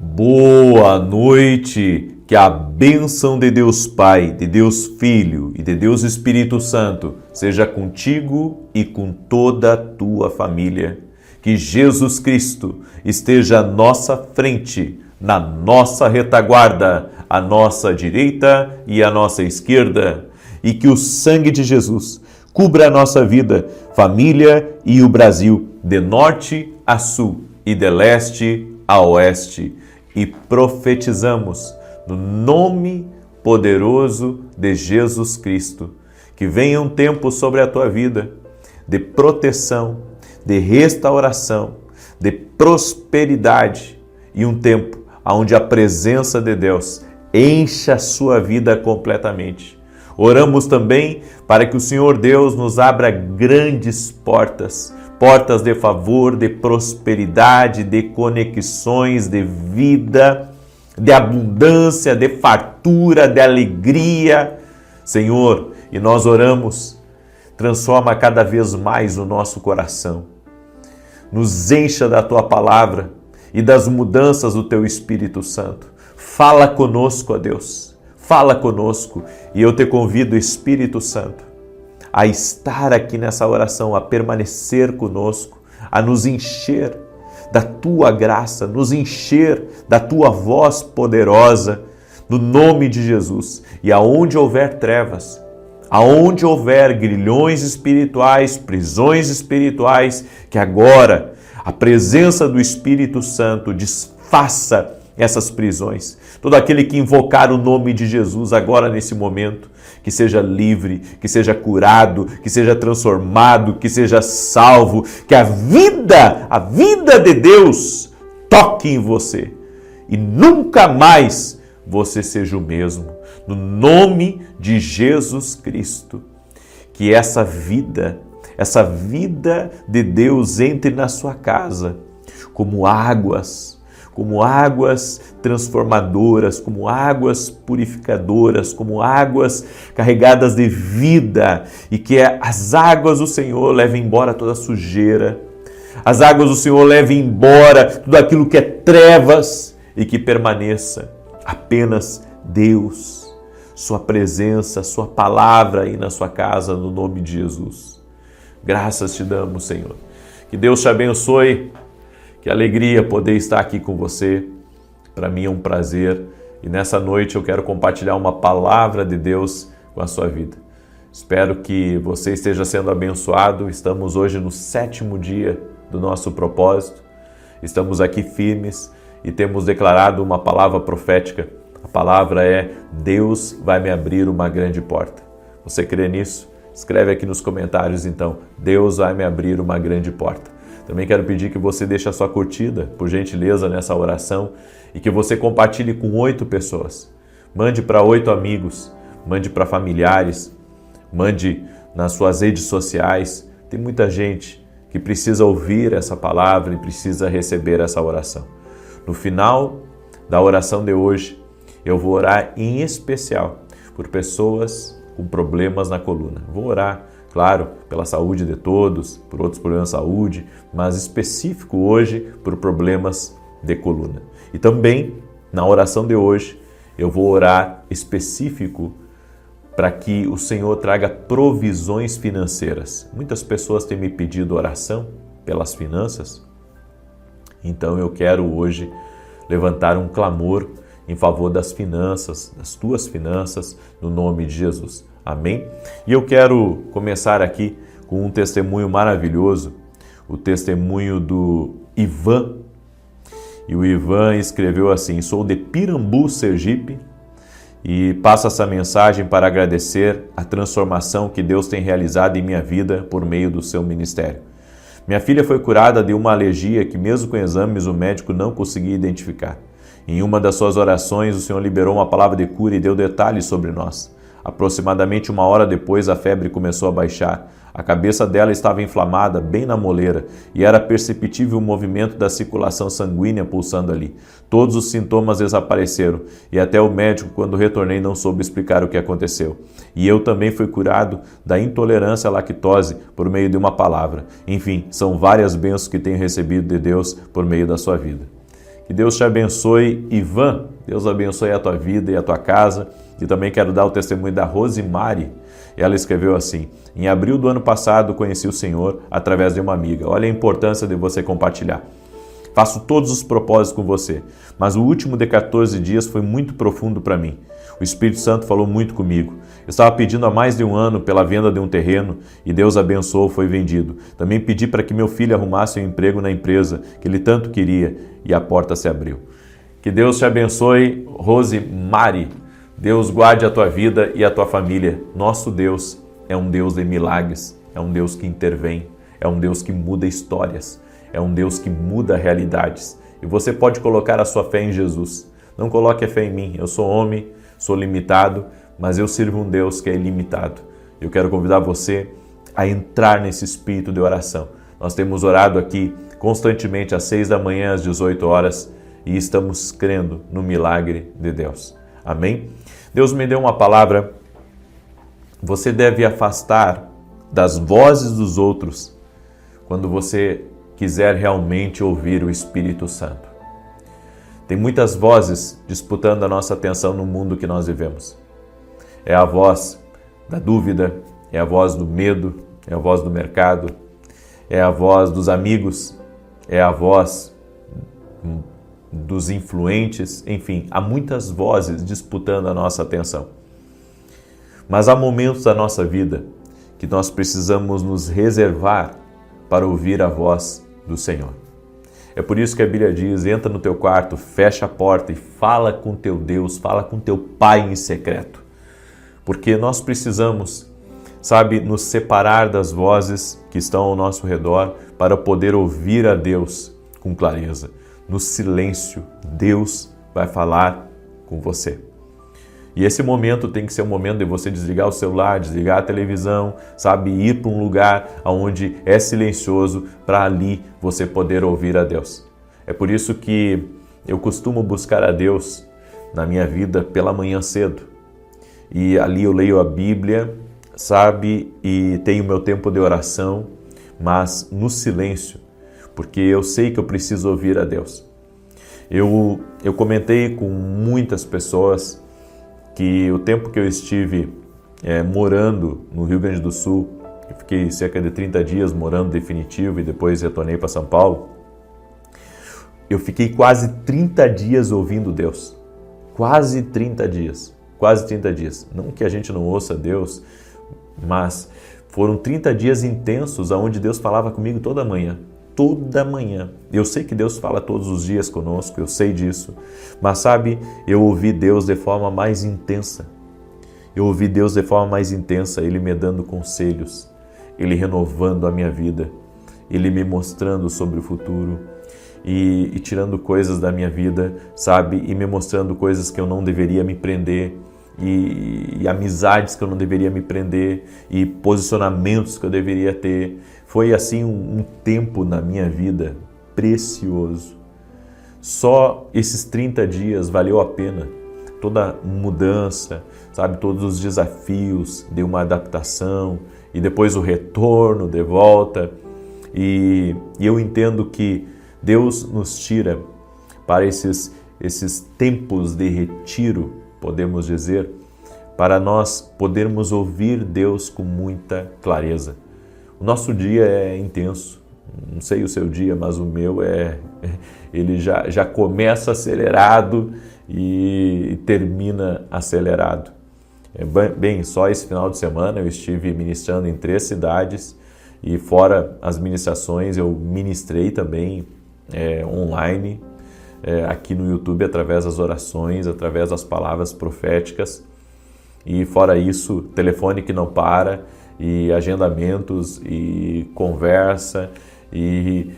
Boa noite, que a bênção de Deus Pai, de Deus Filho e de Deus Espírito Santo seja contigo e com toda a tua família. Que Jesus Cristo esteja à nossa frente, na nossa retaguarda, à nossa direita e à nossa esquerda. E que o sangue de Jesus cubra a nossa vida, família e o Brasil, de norte a sul e de leste a oeste. E profetizamos no nome poderoso de Jesus Cristo, que venha um tempo sobre a tua vida de proteção, de restauração, de prosperidade e um tempo onde a presença de Deus encha a sua vida completamente. Oramos também para que o Senhor Deus nos abra grandes portas, portas de favor, de prosperidade, de conexões, de vida, de abundância, de fartura, de alegria. Senhor, e nós oramos, transforma cada vez mais o nosso coração. Nos encha da Tua palavra e das mudanças do Teu Espírito Santo. Fala conosco, ó Deus. Fala conosco e eu te convido, Espírito Santo, a estar aqui nessa oração, a permanecer conosco, a nos encher da Tua graça, nos encher da Tua voz poderosa, no nome de Jesus. E aonde houver trevas, aonde houver grilhões espirituais, prisões espirituais, que agora a presença do Espírito Santo desfaça essas prisões. Todo aquele que invocar o nome de Jesus agora nesse momento, que seja livre, que seja curado, que seja transformado, que seja salvo, que a vida de Deus toque em você e nunca mais você seja o mesmo. No nome de Jesus Cristo, que essa vida de Deus entre na sua casa como águas transformadoras, como águas purificadoras, como águas carregadas de vida, e que as águas do Senhor levem embora toda a sujeira, as águas do Senhor levem embora tudo aquilo que é trevas e que permaneça apenas Deus, Sua presença, Sua palavra aí na sua casa, no nome de Jesus. Graças te damos, Senhor. Que Deus te abençoe. Que alegria poder estar aqui com você. Para mim é um prazer. E nessa noite eu quero compartilhar uma palavra de Deus com a sua vida. Espero que você esteja sendo abençoado. Estamos hoje no 7º dia do nosso propósito. Estamos aqui firmes e temos declarado uma palavra profética. A palavra é: Deus vai me abrir uma grande porta. Você crê nisso? Escreve aqui nos comentários então: Deus vai me abrir uma grande porta. Também quero pedir que você deixe a sua curtida, por gentileza, nessa oração e que você compartilhe com 8 pessoas. Mande para 8 amigos, mande para familiares, mande nas suas redes sociais. Tem muita gente que precisa ouvir essa palavra e precisa receber essa oração. No final da oração de hoje, eu vou orar em especial por pessoas com problemas na coluna. Vou orar, claro, pela saúde de todos, por outros problemas de saúde, mas específico hoje por problemas de coluna. E também, na oração de hoje, eu vou orar específico para que o Senhor traga provisões financeiras. Muitas pessoas têm me pedido oração pelas finanças, então eu quero hoje levantar um clamor em favor das finanças, das tuas finanças, no nome de Jesus. Amém? E eu quero começar aqui com um testemunho maravilhoso, o testemunho do Ivan. E o Ivan escreveu assim: sou de Pirambu, Sergipe, e passo essa mensagem para agradecer a transformação que Deus tem realizado em minha vida por meio do seu ministério. Minha filha foi curada de uma alergia que, mesmo com exames, o médico não conseguia identificar. Em uma das suas orações, o Senhor liberou uma palavra de cura e deu detalhes sobre nós. Aproximadamente 1 hora depois, a febre começou a baixar. A cabeça dela estava inflamada, bem na moleira, e era perceptível o movimento da circulação sanguínea pulsando ali. Todos os sintomas desapareceram, e até o médico, quando retornei, não soube explicar o que aconteceu. E eu também fui curado da intolerância à lactose por meio de uma palavra. Enfim, são várias bênçãos que tenho recebido de Deus por meio da sua vida. Que Deus te abençoe, Ivan. Deus abençoe a tua vida e a tua casa. E também quero dar o testemunho da Rosimari. Ela escreveu assim: em abril do ano passado conheci o Senhor através de uma amiga. Olha a importância de você compartilhar. Faço todos os propósitos com você, mas o último de 14 dias foi muito profundo para mim. O Espírito Santo falou muito comigo. Eu estava pedindo há mais de um ano pela venda de um terreno e Deus abençoou, foi vendido. Também pedi para que meu filho arrumasse um emprego na empresa que ele tanto queria e a porta se abriu. Que Deus te abençoe, Rosimari. Deus guarde a tua vida e a tua família. Nosso Deus é um Deus de milagres, é um Deus que intervém, é um Deus que muda histórias, é um Deus que muda realidades. E você pode colocar a sua fé em Jesus. Não coloque a fé em mim. Eu sou homem, sou limitado, mas eu sirvo um Deus que é ilimitado. Eu quero convidar você a entrar nesse espírito de oração. Nós temos orado aqui constantemente às 6 da manhã, às 18 horas, e estamos crendo no milagre de Deus. Amém? Deus me deu uma palavra. Você deve afastar das vozes dos outros quando você quiser realmente ouvir o Espírito Santo. Tem muitas vozes disputando a nossa atenção no mundo que nós vivemos. É a voz da dúvida, é a voz do medo, é a voz do mercado, é a voz dos amigos, é a voz dos influentes, enfim, há muitas vozes disputando a nossa atenção. Mas há momentos da nossa vida que nós precisamos nos reservar para ouvir a voz do Senhor. É por isso que a Bíblia diz: entra no teu quarto, fecha a porta e fala com teu Deus, fala com teu Pai em secreto. Porque nós precisamos, nos separar das vozes que estão ao nosso redor para poder ouvir a Deus com clareza. No silêncio, Deus vai falar com você. E esse momento tem que ser um momento de você desligar o celular, desligar a televisão, ir para um lugar onde é silencioso para ali você poder ouvir a Deus. É por isso que eu costumo buscar a Deus na minha vida pela manhã cedo. E ali eu leio a Bíblia, e tenho meu tempo de oração, mas no silêncio, porque eu sei que eu preciso ouvir a Deus. Eu comentei com muitas pessoas que o tempo que eu estive morando no Rio Grande do Sul, eu fiquei cerca de 30 dias morando definitivo e depois retornei para São Paulo, eu fiquei quase 30 dias ouvindo Deus. Quase 30 dias. Não que a gente não ouça Deus, mas foram 30 dias intensos onde Deus falava comigo toda manhã. Toda manhã. Eu sei que Deus fala todos os dias conosco, eu sei disso. Mas eu ouvi Deus de forma mais intensa. Ele me dando conselhos, Ele renovando a minha vida, Ele me mostrando sobre o futuro e tirando coisas da minha vida, e me mostrando coisas que eu não deveria me prender e amizades que eu não deveria me prender e posicionamentos que eu deveria ter. Foi assim um tempo na minha vida precioso. Só esses 30 dias valeu a pena. Toda mudança, todos os desafios de uma adaptação e depois o retorno de volta. E eu entendo que Deus nos tira para esses tempos de retiro, podemos dizer, para nós podermos ouvir Deus com muita clareza. O nosso dia é intenso, não sei o seu dia, mas o meu ele já começa acelerado e termina acelerado. Bem, só esse final de semana eu estive ministrando em 3 cidades e fora as ministrações eu ministrei também online, aqui no YouTube, através das orações, através das palavras proféticas. E fora isso, telefone que não para, e agendamentos, e conversa, e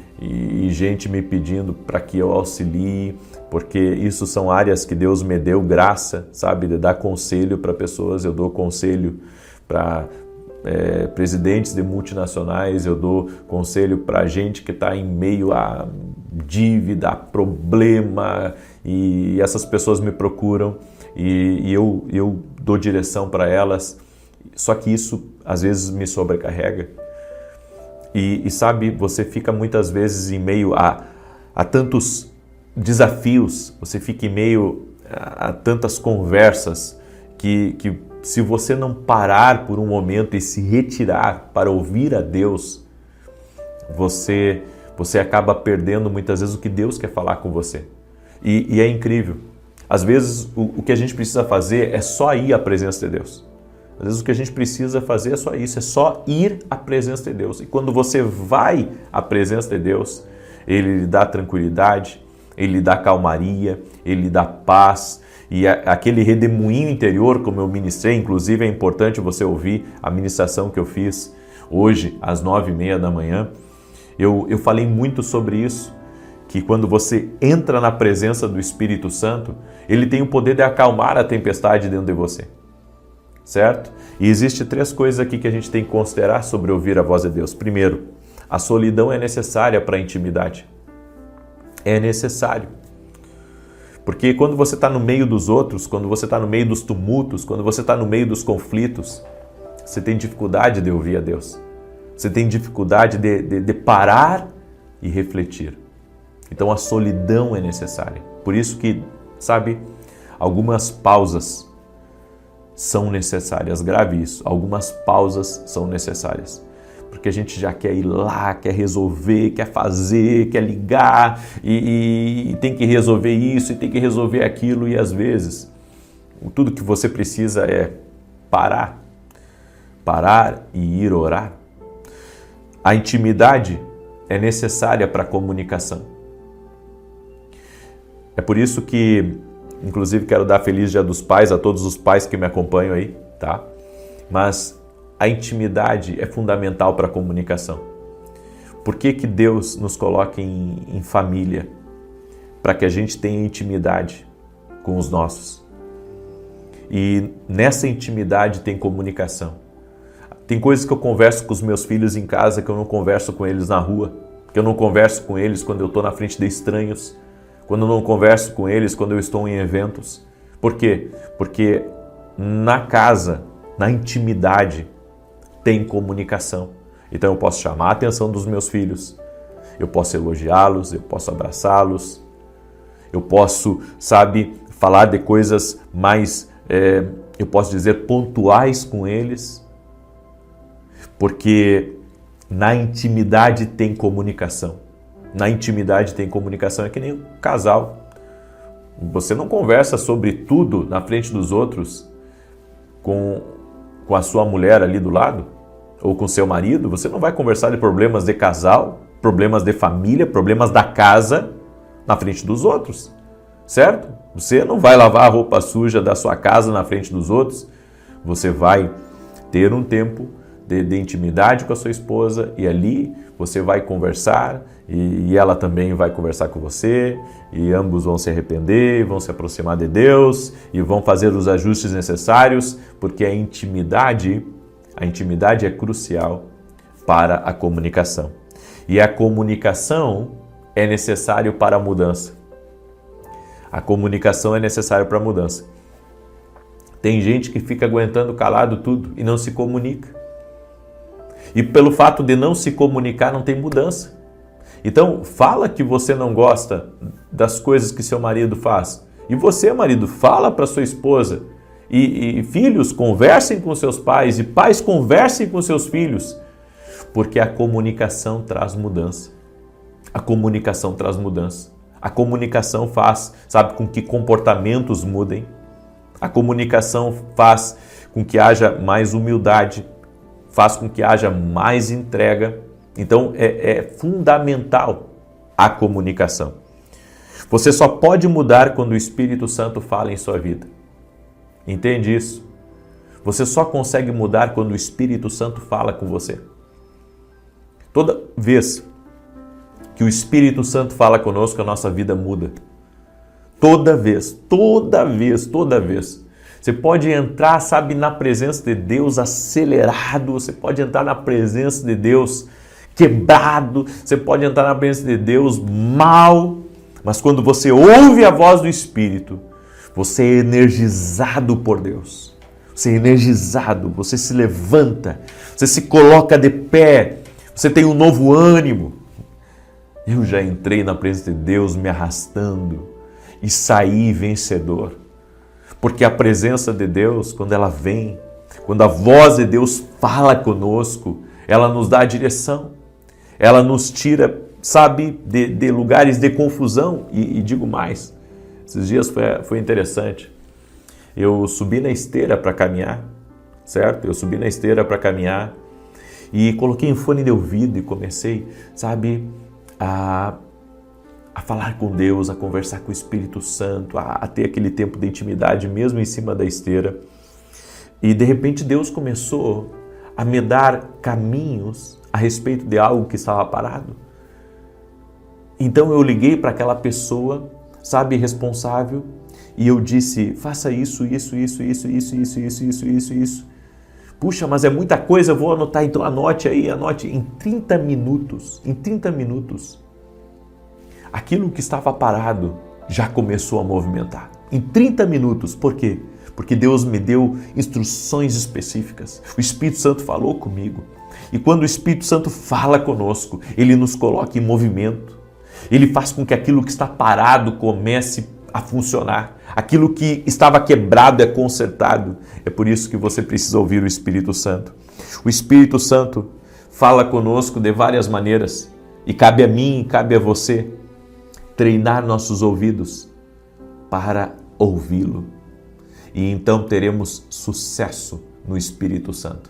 gente me pedindo para que eu auxilie, porque isso são áreas que Deus me deu graça, de dar conselho para pessoas. Eu dou conselho para presidentes de multinacionais, eu dou conselho para gente que está em meio a dívida, a problema, e essas pessoas me procuram e eu dou direção para elas. Só que isso às vezes me sobrecarrega e você fica muitas vezes em meio a tantos desafios, você fica em meio a tantas conversas que se você não parar por um momento e se retirar para ouvir a Deus, você acaba perdendo muitas vezes o que Deus quer falar com você. E é incrível. Às vezes o que a gente precisa fazer é só ir à presença de Deus. Às vezes o que a gente precisa fazer é só isso, é só ir à presença de Deus. E quando você vai à presença de Deus, Ele lhe dá tranquilidade, Ele lhe dá calmaria, Ele lhe dá paz. E aquele redemoinho interior, como eu ministrei, inclusive é importante você ouvir a ministração que eu fiz hoje às 9h30 da manhã. Eu falei muito sobre isso, que quando você entra na presença do Espírito Santo, ele tem o poder de acalmar a tempestade dentro de você, certo? E existe 3 coisas aqui que a gente tem que considerar sobre ouvir a voz de Deus. Primeiro, a solidão é necessária para a intimidade. É necessário. Porque quando você está no meio dos outros, quando você está no meio dos tumultos, quando você está no meio dos conflitos, você tem dificuldade de ouvir a Deus. Você tem dificuldade de parar e refletir. Então a solidão é necessária. Por isso que, sabe, algumas pausas são necessárias. Grave isso. Algumas pausas são necessárias. Porque a gente já quer ir lá, quer resolver, quer fazer, quer ligar e tem que resolver isso e tem que resolver aquilo. E às vezes, tudo que você precisa é parar e ir orar. A intimidade é necessária para a comunicação. É por isso que, inclusive, quero dar Feliz Dia dos Pais a todos os pais que me acompanham aí, tá? Mas a intimidade é fundamental para a comunicação. Por que Deus nos coloca em família? Para que a gente tenha intimidade com os nossos. E nessa intimidade tem comunicação. Tem coisas que eu converso com os meus filhos em casa que eu não converso com eles na rua, que eu não converso com eles quando eu estou na frente de estranhos, quando eu não converso com eles quando eu estou em eventos. Por quê? Porque na casa, na intimidade, tem comunicação. Então eu posso chamar a atenção dos meus filhos, eu posso elogiá-los, eu posso abraçá-los, eu posso, falar de coisas mais, eu posso dizer, pontuais com eles. Porque na intimidade tem comunicação. Na intimidade tem comunicação. É que nem um casal. Você não conversa sobre tudo na frente dos outros com a sua mulher ali do lado ou com seu marido. Você não vai conversar de problemas de casal, problemas de família, problemas da casa na frente dos outros, certo? Você não vai lavar a roupa suja da sua casa na frente dos outros. Você vai ter um tempo de intimidade com a sua esposa e ali você vai conversar e ela também vai conversar com você e ambos vão se arrepender, vão se aproximar de Deus e vão fazer os ajustes necessários, porque a intimidade é crucial para a comunicação. E a comunicação é necessário para a mudança. A comunicação é necessária para a mudança. Tem gente que fica aguentando calado tudo e não se comunica. E pelo fato de não se comunicar, não tem mudança. Então, fala que você não gosta das coisas que seu marido faz. E você, marido, fala para sua esposa. E filhos, conversem com seus pais. E pais, conversem com seus filhos. Porque a comunicação traz mudança. A comunicação traz mudança. A comunicação faz, com que comportamentos mudem. A comunicação faz com que haja mais humildade. Faz com que haja mais entrega. Então, é fundamental a comunicação. Você só pode mudar quando o Espírito Santo fala em sua vida. Entende isso? Você só consegue mudar quando o Espírito Santo fala com você. Toda vez que o Espírito Santo fala conosco, a nossa vida muda. Toda vez. Você pode entrar, na presença de Deus acelerado, você pode entrar na presença de Deus quebrado, você pode entrar na presença de Deus mal, mas quando você ouve a voz do Espírito, você é energizado por Deus. Você é energizado, você se levanta, você se coloca de pé, você tem um novo ânimo. Eu já entrei na presença de Deus me arrastando e saí vencedor. Porque a presença de Deus, quando ela vem, quando a voz de Deus fala conosco, ela nos dá a direção, ela nos tira, sabe, de lugares de confusão. E digo mais, esses dias foi interessante. Eu subi na esteira para caminhar, certo? Eu subi na esteira para caminhar e coloquei um fone de ouvido e comecei, sabe, a falar com Deus, a conversar com o Espírito Santo, a ter aquele tempo de intimidade mesmo em cima da esteira. E de repente Deus começou a me dar caminhos a respeito de algo que estava parado. Então eu liguei para aquela pessoa, sabe, responsável, e eu disse, faça isso. Puxa, mas é muita coisa, eu vou anotar, então anote aí, anote. Em 30 minutos, aquilo que estava parado já começou a movimentar. Em 30 minutos, por quê? Porque Deus me deu instruções específicas. O Espírito Santo falou comigo. E quando o Espírito Santo fala conosco, ele nos coloca em movimento. Ele faz com que aquilo que está parado comece a funcionar. Aquilo que estava quebrado é consertado. É por isso que você precisa ouvir o Espírito Santo. O Espírito Santo fala conosco de várias maneiras. E cabe a mim, cabe a você treinar nossos ouvidos para ouvi-lo. E então teremos sucesso no Espírito Santo.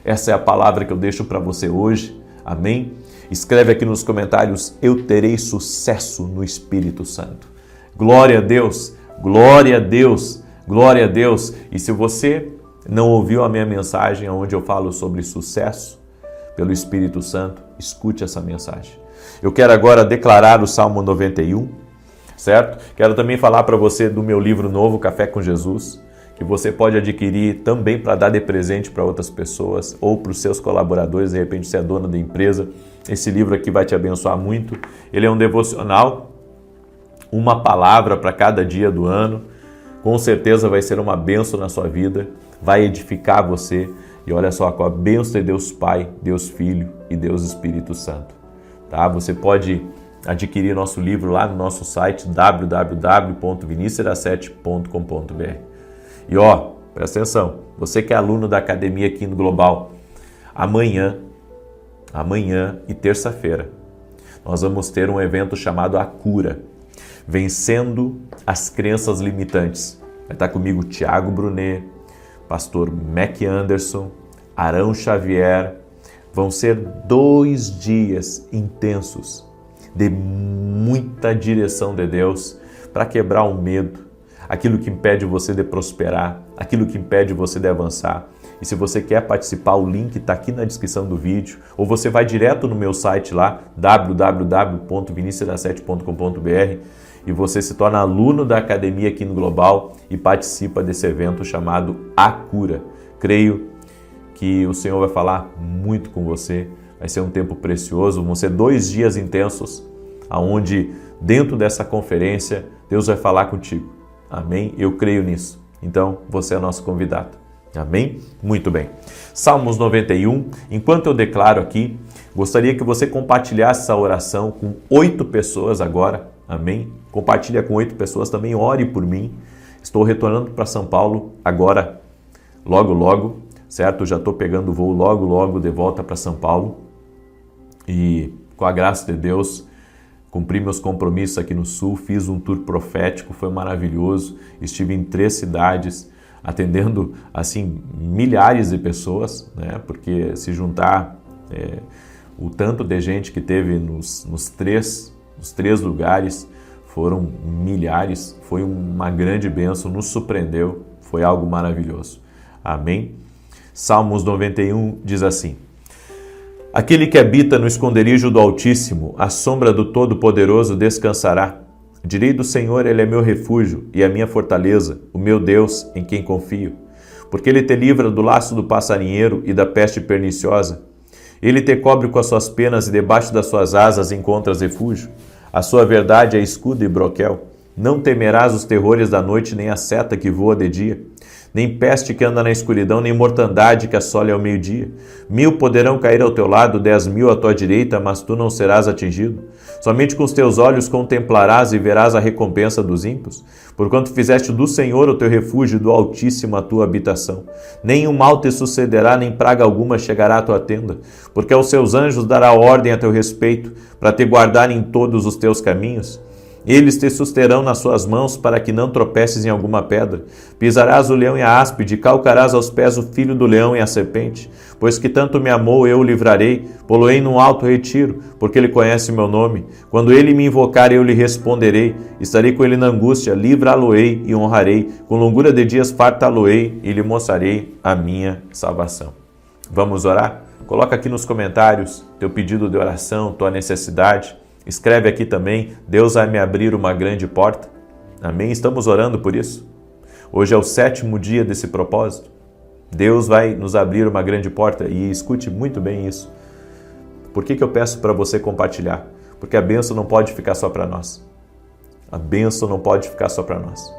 Essa é a palavra que eu deixo para você hoje. Amém? Escreve aqui nos comentários, eu terei sucesso no Espírito Santo. Glória a Deus, glória a Deus, glória a Deus. E se você não ouviu a minha mensagem onde eu falo sobre sucesso pelo Espírito Santo, escute essa mensagem. Eu quero agora declarar o Salmo 91, certo? Quero também falar para você do meu livro novo, Café com Jesus, que você pode adquirir também para dar de presente para outras pessoas ou para os seus colaboradores, de repente você é dono da empresa. Esse livro aqui vai te abençoar muito. Ele é um devocional, uma palavra para cada dia do ano. Com certeza vai ser uma bênção na sua vida, vai edificar você. E olha só, com a bênção de Deus Pai, Deus Filho e Deus Espírito Santo. Tá? Você pode adquirir nosso livro lá no nosso site www.vinicius7.com.br. E ó, presta atenção, você que é aluno da Academia Quino Global, amanhã e terça-feira, nós vamos ter um evento chamado A Cura, Vencendo as Crenças Limitantes. Vai estar comigo Tiago Brunet, pastor Mac Anderson, Arão Xavier. Vão ser 2 dias intensos de muita direção de Deus para quebrar o medo, aquilo que impede você de prosperar, aquilo que impede você de avançar. E se você quer participar, o link está aqui na descrição do vídeo, ou você vai direto no meu site lá, www.vinicius7.com.br, e você se torna aluno da Academia Quino Global e participa desse evento chamado A Cura. Creio que o Senhor vai falar muito com você, vai ser um tempo precioso, vão ser 2 dias intensos, onde dentro dessa conferência Deus vai falar contigo. Amém? Eu creio nisso. Então, você é nosso convidado. Amém? Muito bem. Salmos 91. Enquanto eu declaro aqui, gostaria que você compartilhasse essa oração com 8 pessoas agora. Amém? Compartilha com 8 pessoas. Também ore por mim. Estou retornando para São Paulo agora, logo, certo? Já estou pegando o voo logo de volta para São Paulo. E com a graça de Deus, cumpri meus compromissos aqui no Sul, fiz um tour profético, foi maravilhoso. Estive em 3 cidades, atendendo assim milhares de pessoas, né? Porque se juntar o tanto de gente que teve nos três lugares, foram milhares, foi uma grande bênção, nos surpreendeu, foi algo maravilhoso. Amém? Salmos 91 diz assim: aquele que habita no esconderijo do Altíssimo, à sombra do Todo-Poderoso descansará. Direi do Senhor, Ele é meu refúgio e a minha fortaleza, o meu Deus em quem confio. Porque Ele te livra do laço do passarinheiro e da peste perniciosa. Ele te cobre com as suas penas e debaixo das suas asas encontras refúgio. A sua verdade é escudo e broquel. Não temerás os terrores da noite nem a seta que voa de dia, nem peste que anda na escuridão, nem mortandade que assole ao meio-dia. 1000 poderão cair ao teu lado, 10.000 à tua direita, mas tu não serás atingido. Somente com os teus olhos contemplarás e verás a recompensa dos ímpios, porquanto fizeste do Senhor o teu refúgio e do Altíssimo a tua habitação. Nenhum mal te sucederá, nem praga alguma chegará à tua tenda, porque aos seus anjos dará ordem a teu respeito, para te guardarem em todos os teus caminhos. Eles te susterão nas suas mãos, para que não tropeces em alguma pedra. Pisarás o leão e a áspide, calcarás aos pés o filho do leão e a serpente. Pois que tanto me amou, eu o livrarei, pô-lo-ei num alto retiro, porque ele conhece o meu nome. Quando ele me invocar, eu lhe responderei. Estarei com ele na angústia, livrá-lo-ei e honrarei. Com longura de dias fartá-lo-ei e lhe mostrarei a minha salvação. Vamos orar? Coloca aqui nos comentários teu pedido de oração, tua necessidade. Escreve aqui também, Deus vai me abrir uma grande porta. Amém? Estamos orando por isso. Hoje é o 7º dia desse propósito. Deus vai nos abrir uma grande porta e escute muito bem isso. Por que eu peço para você compartilhar? Porque a bênção não pode ficar só para nós. A bênção não pode ficar só para nós.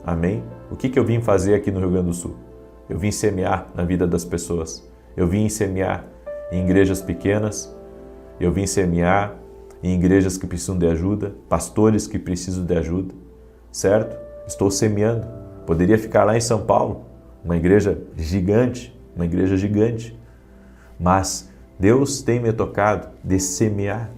Amém? O que eu vim fazer aqui no Rio Grande do Sul? Eu vim semear na vida das pessoas. Eu vim semear em igrejas pequenas. Eu vim semear em igrejas que precisam de ajuda, pastores que precisam de ajuda, certo? Estou semeando. Poderia ficar lá em São Paulo, uma igreja gigante, mas Deus tem me tocado de semear,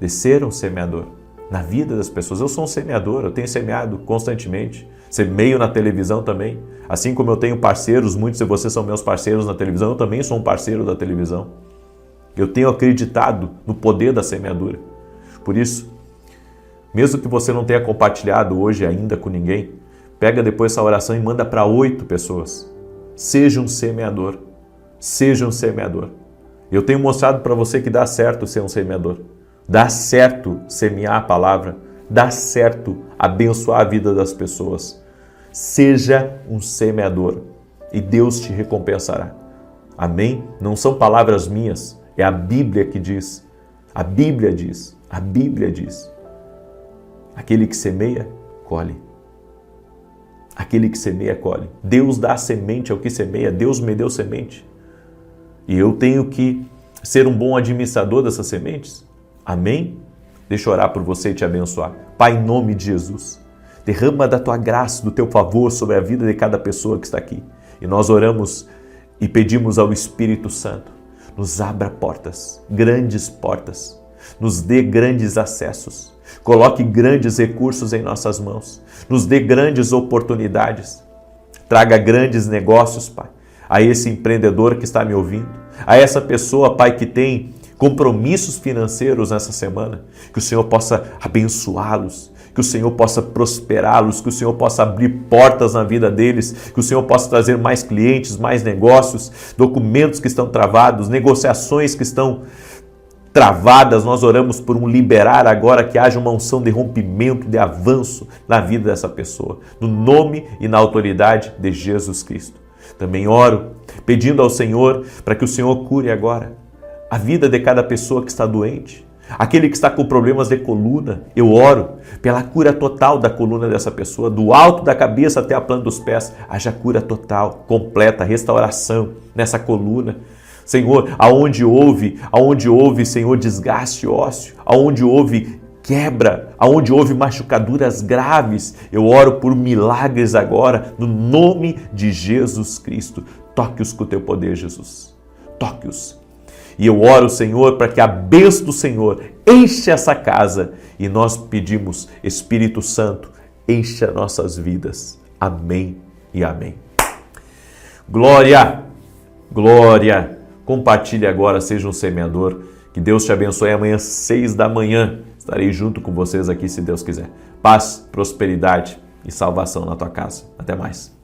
de ser um semeador na vida das pessoas. Eu sou um semeador, eu tenho semeado constantemente, semeio na televisão também, assim como eu tenho parceiros, muitos de vocês são meus parceiros na televisão, eu também sou um parceiro da televisão. Eu tenho acreditado no poder da semeadura. Por isso, mesmo que você não tenha compartilhado hoje ainda com ninguém, pega depois essa oração e manda para 8 pessoas. Seja um semeador. Seja um semeador. Eu tenho mostrado para você que dá certo ser um semeador. Dá certo semear a palavra. Dá certo abençoar a vida das pessoas. Seja um semeador e Deus te recompensará. Amém? Não são palavras minhas, é a Bíblia que diz. A Bíblia diz. A Bíblia diz. Aquele que semeia, colhe. Aquele que semeia, colhe. Deus dá semente ao que semeia. Deus me deu semente. E eu tenho que ser um bom administrador dessas sementes. Amém? Deixa eu orar por você e te abençoar. Pai, em nome de Jesus, derrama da tua graça, do teu favor sobre a vida de cada pessoa que está aqui. E nós oramos e pedimos ao Espírito Santo, nos abra portas, grandes portas, nos dê grandes acessos, coloque grandes recursos em nossas mãos, nos dê grandes oportunidades, traga grandes negócios, Pai, a esse empreendedor que está me ouvindo, a essa pessoa, Pai, que tem compromissos financeiros nessa semana, que o Senhor possa abençoá-los, que o Senhor possa prosperá-los, que o Senhor possa abrir portas na vida deles, que o Senhor possa trazer mais clientes, mais negócios, documentos que estão travados, negociações que estão travadas. Nós oramos por um liberar agora, que haja uma unção de rompimento, de avanço na vida dessa pessoa, no nome e na autoridade de Jesus Cristo. Também oro pedindo ao Senhor para que o Senhor cure agora a vida de cada pessoa que está doente. Aquele que está com problemas de coluna, eu oro pela cura total da coluna dessa pessoa, do alto da cabeça até a planta dos pés, haja cura total, completa, restauração nessa coluna. Senhor, aonde houve, Senhor, desgaste ósseo, aonde houve quebra, aonde houve machucaduras graves, eu oro por milagres agora, no nome de Jesus Cristo. Toque-os com o teu poder, Jesus. Toque-os. E eu oro, Senhor, para que a bênção do Senhor enche essa casa. E nós pedimos, Espírito Santo, encha nossas vidas. Amém e amém. Glória, glória. Compartilhe agora, seja um semeador. Que Deus te abençoe. Amanhã, 6 da manhã, estarei junto com vocês aqui, se Deus quiser. Paz, prosperidade e salvação na tua casa. Até mais.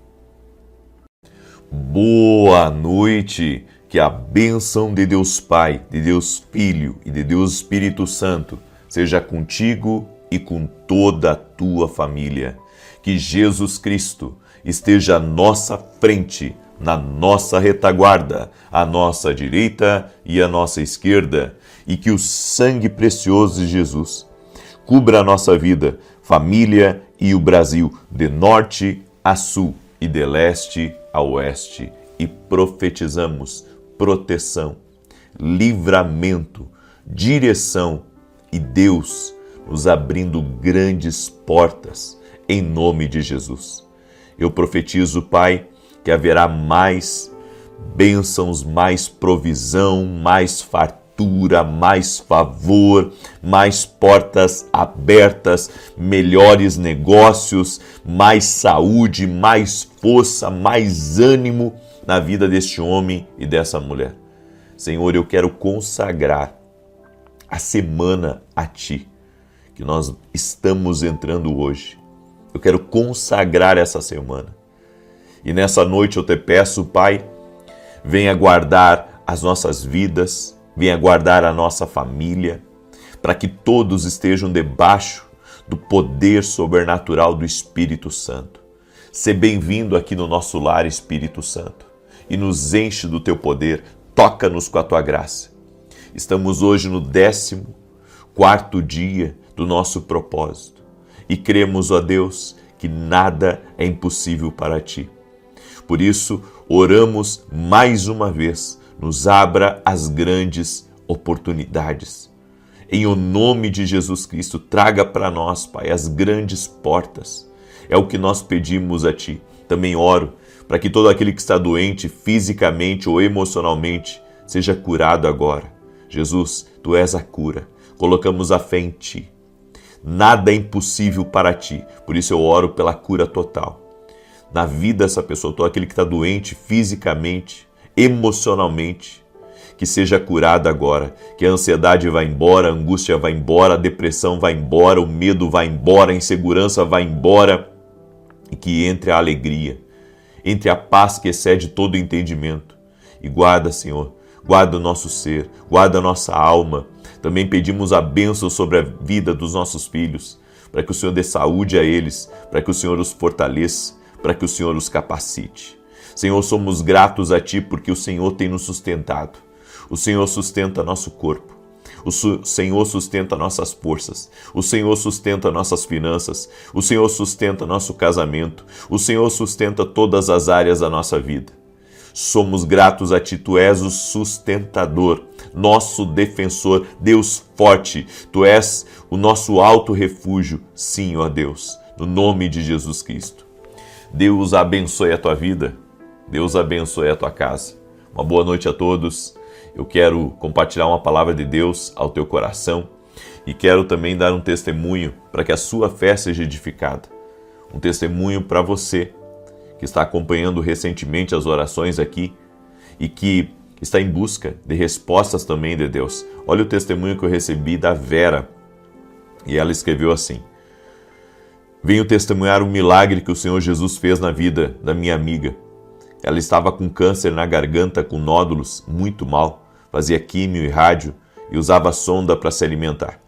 Boa noite. Que a bênção de Deus Pai, de Deus Filho e de Deus Espírito Santo seja contigo e com toda a tua família. Que Jesus Cristo esteja à nossa frente, na nossa retaguarda, à nossa direita e à nossa esquerda, e que o sangue precioso de Jesus cubra a nossa vida, família e o Brasil, de norte a sul, e de leste a oeste, e profetizamos proteção, livramento, direção e Deus nos abrindo grandes portas em nome de Jesus. Eu profetizo, Pai, que haverá mais bênçãos, mais provisão, mais fartura, mais favor, mais portas abertas, melhores negócios, mais saúde, mais força, mais ânimo na vida deste homem e dessa mulher. Senhor, eu quero consagrar a semana a Ti, que nós estamos entrando hoje. Eu quero consagrar essa semana. E nessa noite eu te peço, Pai, venha guardar as nossas vidas, venha guardar a nossa família, para que todos estejam debaixo do poder sobrenatural do Espírito Santo. Seja bem-vindo aqui no nosso lar, Espírito Santo, e nos enche do Teu poder, toca-nos com a Tua graça. Estamos hoje no 14º dia do nosso propósito e cremos, ó Deus, que nada é impossível para Ti. Por isso, oramos mais uma vez, nos abra as grandes oportunidades. Em o nome de Jesus Cristo, traga para nós, Pai, as grandes portas. É o que nós pedimos a Ti. Também oro para que todo aquele que está doente fisicamente ou emocionalmente seja curado agora. Jesus, Tu és a cura. Colocamos a fé em Ti. Nada é impossível para Ti. Por isso eu oro pela cura total. Na vida dessa pessoa, todo aquele que está doente fisicamente, emocionalmente, que seja curado agora. Que a ansiedade vá embora, a angústia vá embora, a depressão vá embora, o medo vá embora, a insegurança vá embora. E que entre a alegria, entre a paz que excede todo entendimento. E guarda, Senhor, guarda o nosso ser, guarda a nossa alma. Também pedimos a bênção sobre a vida dos nossos filhos, para que o Senhor dê saúde a eles, para que o Senhor os fortaleça, para que o Senhor os capacite. Senhor, somos gratos a Ti porque o Senhor tem nos sustentado. O Senhor sustenta nosso corpo. O Senhor sustenta nossas forças. O Senhor sustenta nossas finanças. O Senhor sustenta nosso casamento. O Senhor sustenta todas as áreas da nossa vida. Somos gratos a Ti, Tu és o sustentador, nosso defensor, Deus forte. Tu és o nosso alto refúgio, sim, ó Deus, no nome de Jesus Cristo. Deus abençoe a tua vida, Deus abençoe a tua casa. Uma boa noite a todos. Eu quero compartilhar uma palavra de Deus ao teu coração e quero também dar um testemunho para que a sua fé seja edificada. Um testemunho para você que está acompanhando recentemente as orações aqui e que está em busca de respostas também de Deus. Olha o testemunho que eu recebi da Vera e ela escreveu assim: venho testemunhar um milagre que o Senhor Jesus fez na vida da minha amiga. Ela estava com câncer na garganta, com nódulos, muito mal, fazia químio e rádio e usava sonda para se alimentar.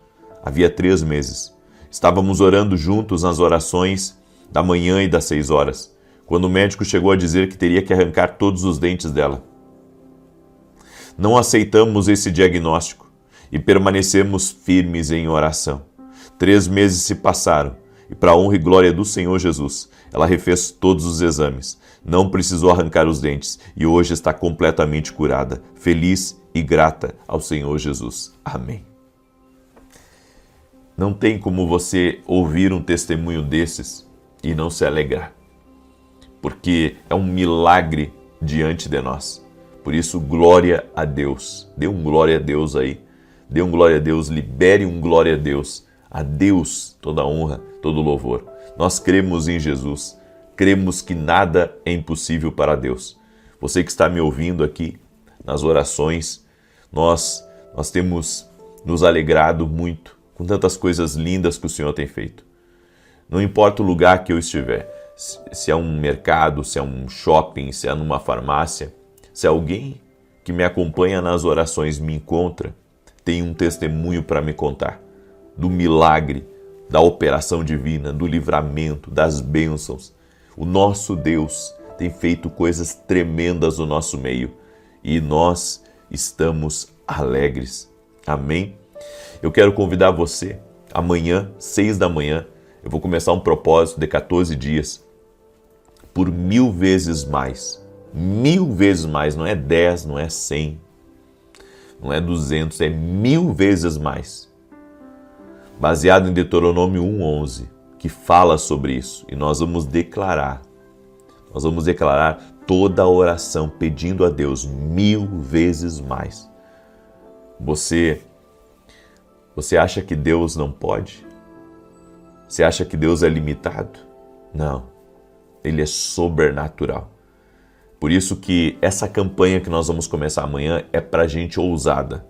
Havia 3 meses. Estávamos orando juntos nas orações da manhã e das 6 horas, quando o médico chegou a dizer que teria que arrancar todos os dentes dela. Não aceitamos esse diagnóstico e permanecemos firmes em oração. 3 meses se passaram e, para a honra e glória do Senhor Jesus, ela refez todos os exames, não precisou arrancar os dentes e hoje está completamente curada, feliz e grata ao Senhor Jesus. Amém. Não tem como você ouvir um testemunho desses e não se alegrar, porque é um milagre diante de nós. Por isso, glória a Deus. Dê um glória a Deus aí. Dê um glória a Deus, libere um glória a Deus. A Deus toda honra, todo louvor. Nós cremos em Jesus. Cremos que nada é impossível para Deus. Você que está me ouvindo aqui nas orações, nós temos nos alegrado muito com tantas coisas lindas que o Senhor tem feito. Não importa o lugar que eu estiver, se é um mercado, se é um shopping, se é numa farmácia, se alguém que me acompanha nas orações me encontra, tem um testemunho para me contar do milagre, da operação divina, do livramento, das bênçãos. O nosso Deus tem feito coisas tremendas no nosso meio e nós estamos alegres. Amém? Eu quero convidar você, amanhã, 6 da manhã, eu vou começar um propósito de 14 dias por 1000 vezes mais. 1000 vezes mais, não é 10, não é 100, não é 200, é 1000 vezes mais. Baseado em Deuteronômio 1:11, que fala sobre isso. E nós vamos declarar toda a oração pedindo a Deus 1000 vezes mais. Você acha que Deus não pode? Você acha que Deus é limitado? Não, Ele é sobrenatural. Por isso que essa campanha que nós vamos começar amanhã é para gente ousada.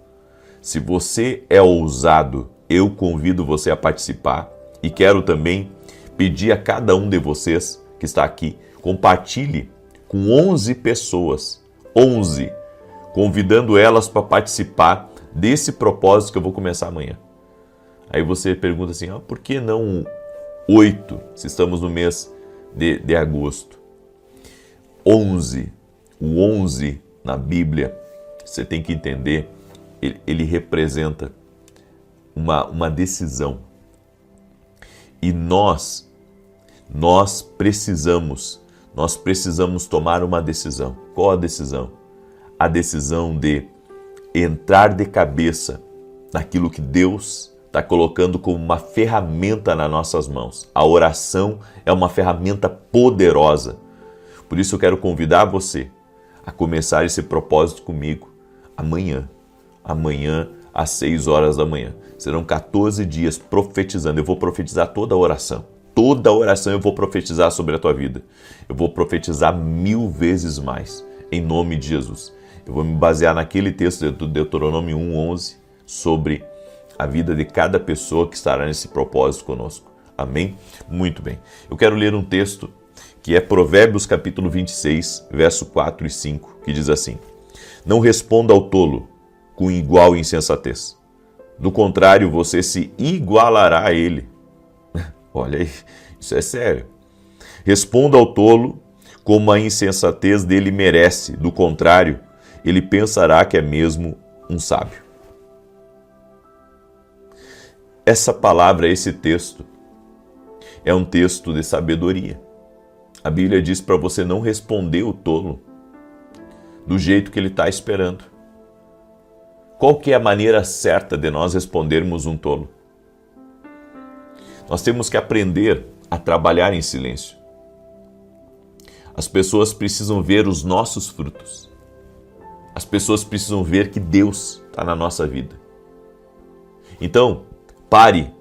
Se você é ousado, eu convido você a participar e quero também pedir a cada um de vocês que está aqui, compartilhe com 11 pessoas, 11, convidando elas para participar desse propósito que eu vou começar amanhã. Aí você pergunta assim, por que não 8, se estamos no mês de agosto? 11, o 11 na Bíblia, você tem que entender, ele representa uma decisão. E nós precisamos tomar uma decisão. Qual a decisão? A decisão de entrar de cabeça naquilo que Deus está colocando como uma ferramenta nas nossas mãos. A oração é uma ferramenta poderosa. Por isso eu quero convidar você a começar esse propósito comigo amanhã às 6 horas da manhã. Serão 14 dias profetizando. Eu vou profetizar toda a oração. Toda a oração eu vou profetizar sobre a tua vida. Eu vou profetizar 1000 vezes mais, em nome de Jesus. Eu vou me basear naquele texto do Deuteronômio 1:11 sobre a vida de cada pessoa que estará nesse propósito conosco. Amém? Muito bem. Eu quero ler um texto que é Provérbios capítulo 26, verso 4 e 5, que diz assim: Não responda ao tolo com igual insensatez. Do contrário, você se igualará a ele. Olha aí, isso é sério. Responda ao tolo como a insensatez dele merece. Do contrário, ele pensará que é mesmo um sábio. Essa palavra, esse texto, é um texto de sabedoria. A Bíblia diz para você não responder o tolo do jeito que ele está esperando. Qual que é a maneira certa de nós respondermos um tolo? Nós temos que aprender a trabalhar em silêncio. As pessoas precisam ver os nossos frutos. As pessoas precisam ver que Deus está na nossa vida. Então, pare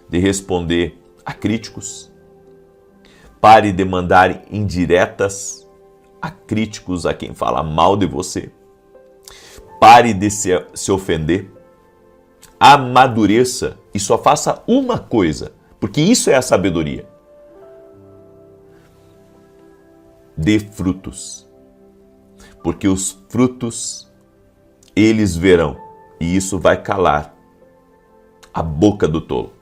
de responder a críticos. Pare de mandar indiretas a críticos, a quem fala mal de você. Pare de se ofender. Amadureça e só faça uma coisa, porque isso é a sabedoria. Dê frutos. Porque os frutos, eles verão, e isso vai calar a boca do tolo.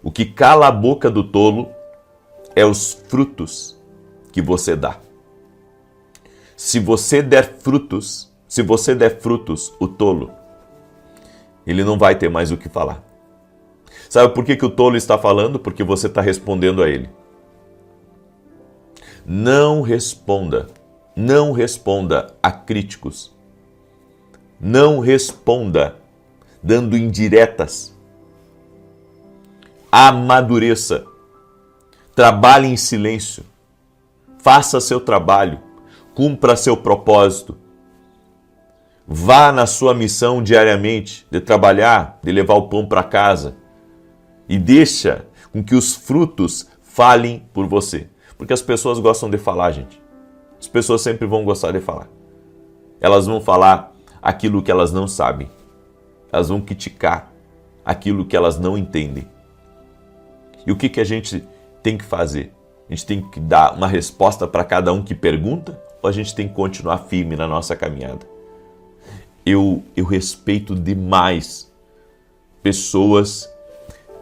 O que cala a boca do tolo é os frutos que você dá. Se você der frutos, o tolo, ele não vai ter mais o que falar. Sabe por que o tolo está falando? Porque você está respondendo a ele. Não responda a críticos. Não responda dando indiretas. Amadureça. Trabalhe em silêncio. Faça seu trabalho. Cumpra seu propósito. Vá na sua missão diariamente de trabalhar, de levar o pão para casa. E deixa com que os frutos falem por você. Porque as pessoas gostam de falar, gente. As pessoas sempre vão gostar de falar. Elas vão falar aquilo que elas não sabem. Elas vão criticar aquilo que elas não entendem. E o que a gente tem que fazer? A gente tem que dar uma resposta para cada um que pergunta ou a gente tem que continuar firme na nossa caminhada? Eu respeito demais pessoas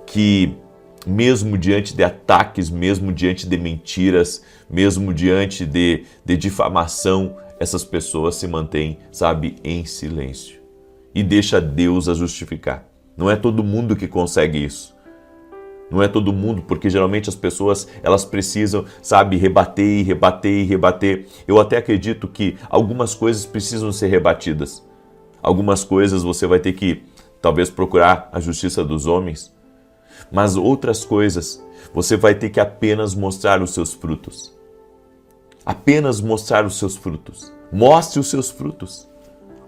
que, mesmo diante de ataques, mesmo diante de mentiras, mesmo diante de difamação, essas pessoas se mantêm, em silêncio. E deixa Deus a justificar. Não é todo mundo que consegue isso. Não é todo mundo, porque geralmente as pessoas, elas precisam, sabe, rebater e rebater e rebater. Eu até acredito que algumas coisas precisam ser rebatidas. Algumas coisas você vai ter que, talvez, procurar a justiça dos homens. Mas outras coisas, você vai ter que apenas mostrar os seus frutos. Apenas mostrar os seus frutos. Mostre os seus frutos.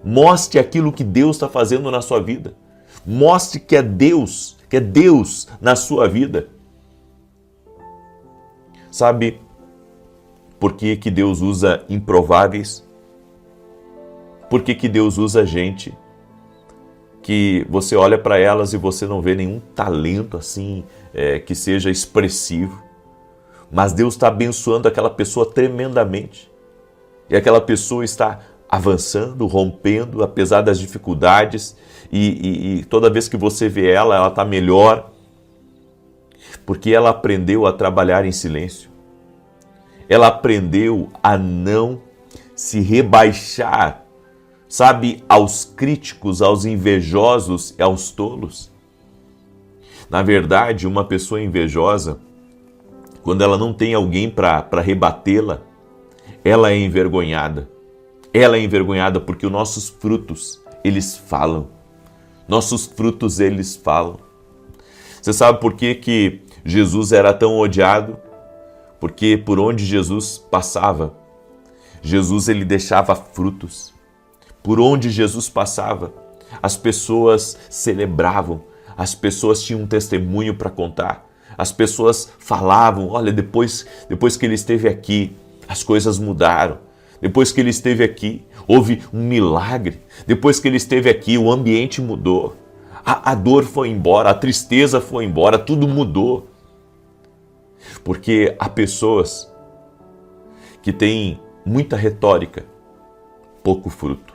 Mostre aquilo que Deus está fazendo na sua vida. Mostre que é Deus na sua vida. Sabe por que que Deus usa improváveis? Por que que Deus usa gente que você olha para elas e você não vê nenhum talento assim que seja expressivo? Mas Deus está abençoando aquela pessoa tremendamente. E aquela pessoa está avançando, rompendo, apesar das dificuldades, e toda vez que você vê ela está melhor, porque ela aprendeu a trabalhar em silêncio. Ela aprendeu a não se rebaixar, sabe, aos críticos, aos invejosos e aos tolos. Na verdade, uma pessoa invejosa, quando ela não tem alguém para rebatê-la, ela é envergonhada. Ela é envergonhada porque os nossos frutos, eles falam. Nossos frutos, eles falam. Você sabe por que que Jesus era tão odiado? Porque por onde Jesus passava, Jesus ele deixava frutos. Por onde Jesus passava, as pessoas celebravam, as pessoas tinham um testemunho para contar. As pessoas falavam, olha, depois que ele esteve aqui, as coisas mudaram. Depois que ele esteve aqui, houve um milagre. Depois que ele esteve aqui, o ambiente mudou. A dor foi embora, a tristeza foi embora, tudo mudou. Porque há pessoas que têm muita retórica, pouco fruto.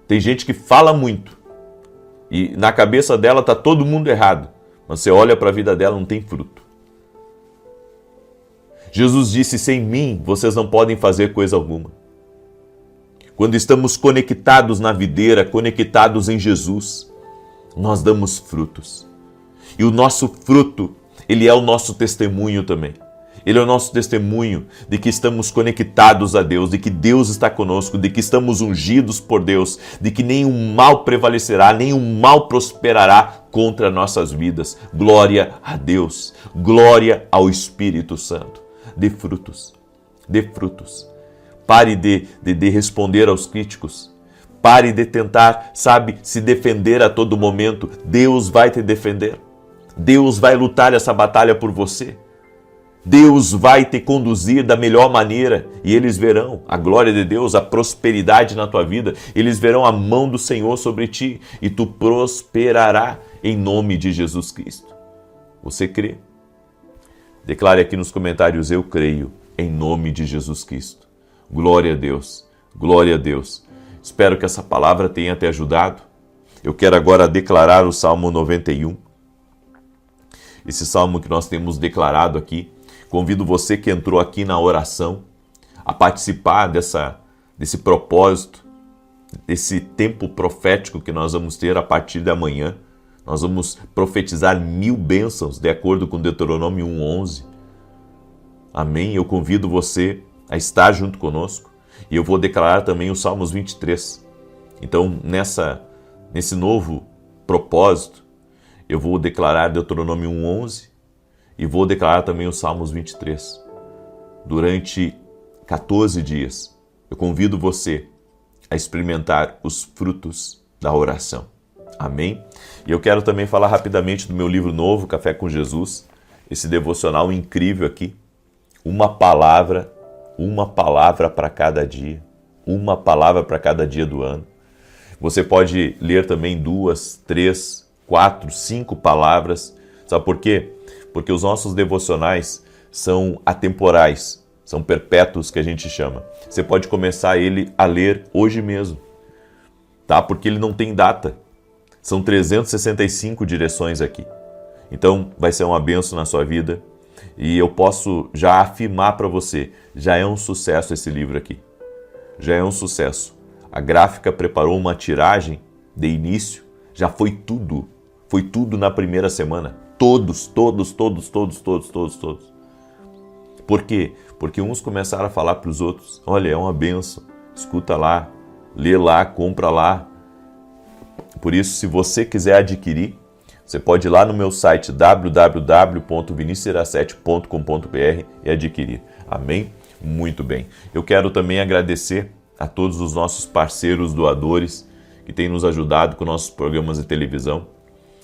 Tem gente que fala muito e na cabeça dela está todo mundo errado. Mas você olha para a vida dela, não tem fruto. Jesus disse, sem mim vocês não podem fazer coisa alguma. Quando estamos conectados na videira, conectados em Jesus, nós damos frutos. E o nosso fruto, ele é o nosso testemunho também. Ele é o nosso testemunho de que estamos conectados a Deus, de que Deus está conosco, de que estamos ungidos por Deus, de que nenhum mal prevalecerá, nenhum mal prosperará contra nossas vidas. Glória a Deus, glória ao Espírito Santo. Dê frutos, dê frutos. Pare de responder aos críticos. Pare de tentar, sabe, se defender a todo momento. Deus vai te defender. Deus vai lutar essa batalha por você. Deus vai te conduzir da melhor maneira e eles verão a glória de Deus, a prosperidade na tua vida. Eles verão a mão do Senhor sobre ti e tu prosperará em nome de Jesus Cristo. Você crê? Declare aqui nos comentários, eu creio, em nome de Jesus Cristo. Glória a Deus, glória a Deus. Espero que essa palavra tenha te ajudado. Eu quero agora declarar o Salmo 91. Esse salmo que nós temos declarado aqui. Convido você que entrou aqui na oração a participar desse propósito, desse tempo profético que nós vamos ter a partir de amanhã. Nós vamos profetizar 1000 bênçãos, de acordo com Deuteronômio 1:11. Amém? Eu convido você a estar junto conosco e eu vou declarar também os Salmos 23. Então, nesse novo propósito, eu vou declarar Deuteronômio 1:11 e vou declarar também os Salmos 23. Durante 14 dias, eu convido você a experimentar os frutos da oração. Amém? E eu quero também falar rapidamente do meu livro novo, Café com Jesus, esse devocional incrível aqui. Uma palavra para cada dia. Uma palavra para cada dia do ano. Você pode ler também 2, 3, 4, 5 palavras. Sabe por quê? Porque os nossos devocionais são atemporais, são perpétuos que a gente chama. Você pode começar ele a ler hoje mesmo, tá? Porque ele não tem data. São 365 direções aqui. Então, vai ser uma bênção na sua vida. E eu posso já afirmar para você, já é um sucesso esse livro aqui. Já é um sucesso. A gráfica preparou uma tiragem de início, já foi tudo na primeira semana. Todos. Por quê? Porque uns começaram a falar para os outros, olha, é uma benção, escuta lá, lê lá, compra lá. Por isso, se você quiser adquirir, você pode ir lá no meu site www.viniciusiracete.com.br e adquirir. Amém? Muito bem. Eu quero também agradecer a todos os nossos parceiros doadores que têm nos ajudado com nossos programas de televisão.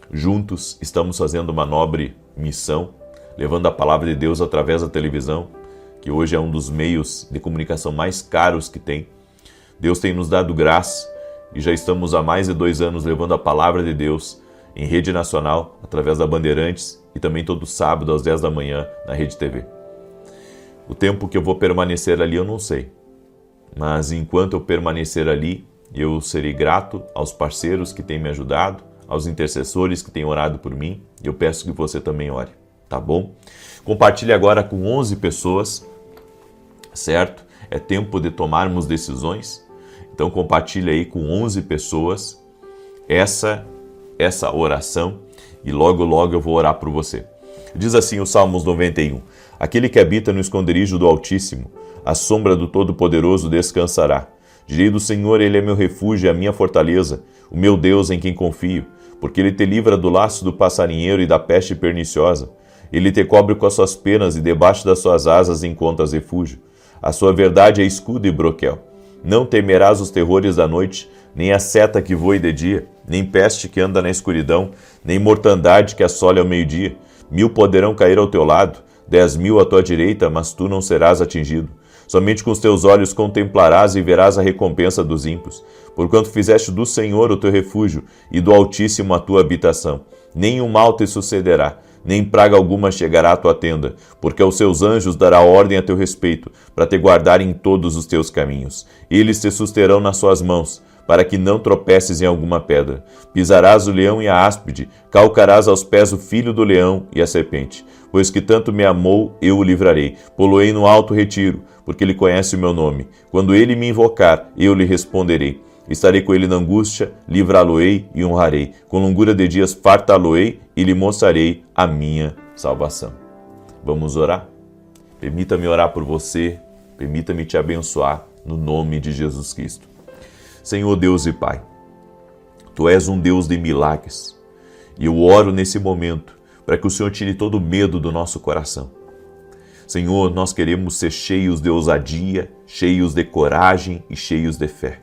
Juntos estamos fazendo uma nobre missão, levando a palavra de Deus através da televisão, que hoje é um dos meios de comunicação mais caros que tem. Deus tem nos dado graça e já estamos há mais de 2 anos levando a palavra de Deus em rede nacional, através da Bandeirantes e também todo sábado às 10 da manhã na Rede TV. O tempo que eu vou permanecer ali eu não sei, mas enquanto eu permanecer ali, eu serei grato aos parceiros que têm me ajudado, aos intercessores que têm orado por mim, e eu peço que você também ore, tá bom? Compartilhe agora com 11 pessoas, certo? É tempo de tomarmos decisões, então compartilhe aí com 11 pessoas essa oração e logo eu vou orar por você. Diz assim o Salmos 91, aquele que habita no esconderijo do Altíssimo, à sombra do Todo-Poderoso descansará. Direi do Senhor, ele é meu refúgio e a minha fortaleza, o meu Deus em quem confio, porque ele te livra do laço do passarinheiro e da peste perniciosa. Ele te cobre com as suas penas e debaixo das suas asas encontras refúgio. A sua verdade é escudo e broquel. Não temerás os terrores da noite, nem a seta que voe de dia, nem peste que anda na escuridão, nem mortandade que assole ao meio-dia. 1000 poderão cair ao teu lado, 10.000 à tua direita, mas tu não serás atingido. Somente com os teus olhos contemplarás e verás a recompensa dos ímpios, porquanto fizeste do Senhor o teu refúgio e do Altíssimo a tua habitação. Nenhum mal te sucederá, nem praga alguma chegará à tua tenda, porque aos seus anjos dará ordem a teu respeito, para te guardar em todos os teus caminhos. Eles te susterão nas suas mãos, para que não tropeces em alguma pedra. Pisarás o leão e a áspide, calcarás aos pés o filho do leão e a serpente. Pois que tanto me amou, eu o livrarei. Poloei no alto retiro, porque ele conhece o meu nome. Quando ele me invocar, eu lhe responderei. Estarei com ele na angústia, livrá-lo-ei e honrarei. Com longura de dias fartá-lo-ei e lhe mostrarei a minha salvação. Vamos orar? Permita-me orar por você, permita-me te abençoar no nome de Jesus Cristo. Senhor Deus e Pai, Tu és um Deus de milagres e eu oro nesse momento para que o Senhor tire todo o medo do nosso coração. Senhor, nós queremos ser cheios de ousadia, cheios de coragem e cheios de fé.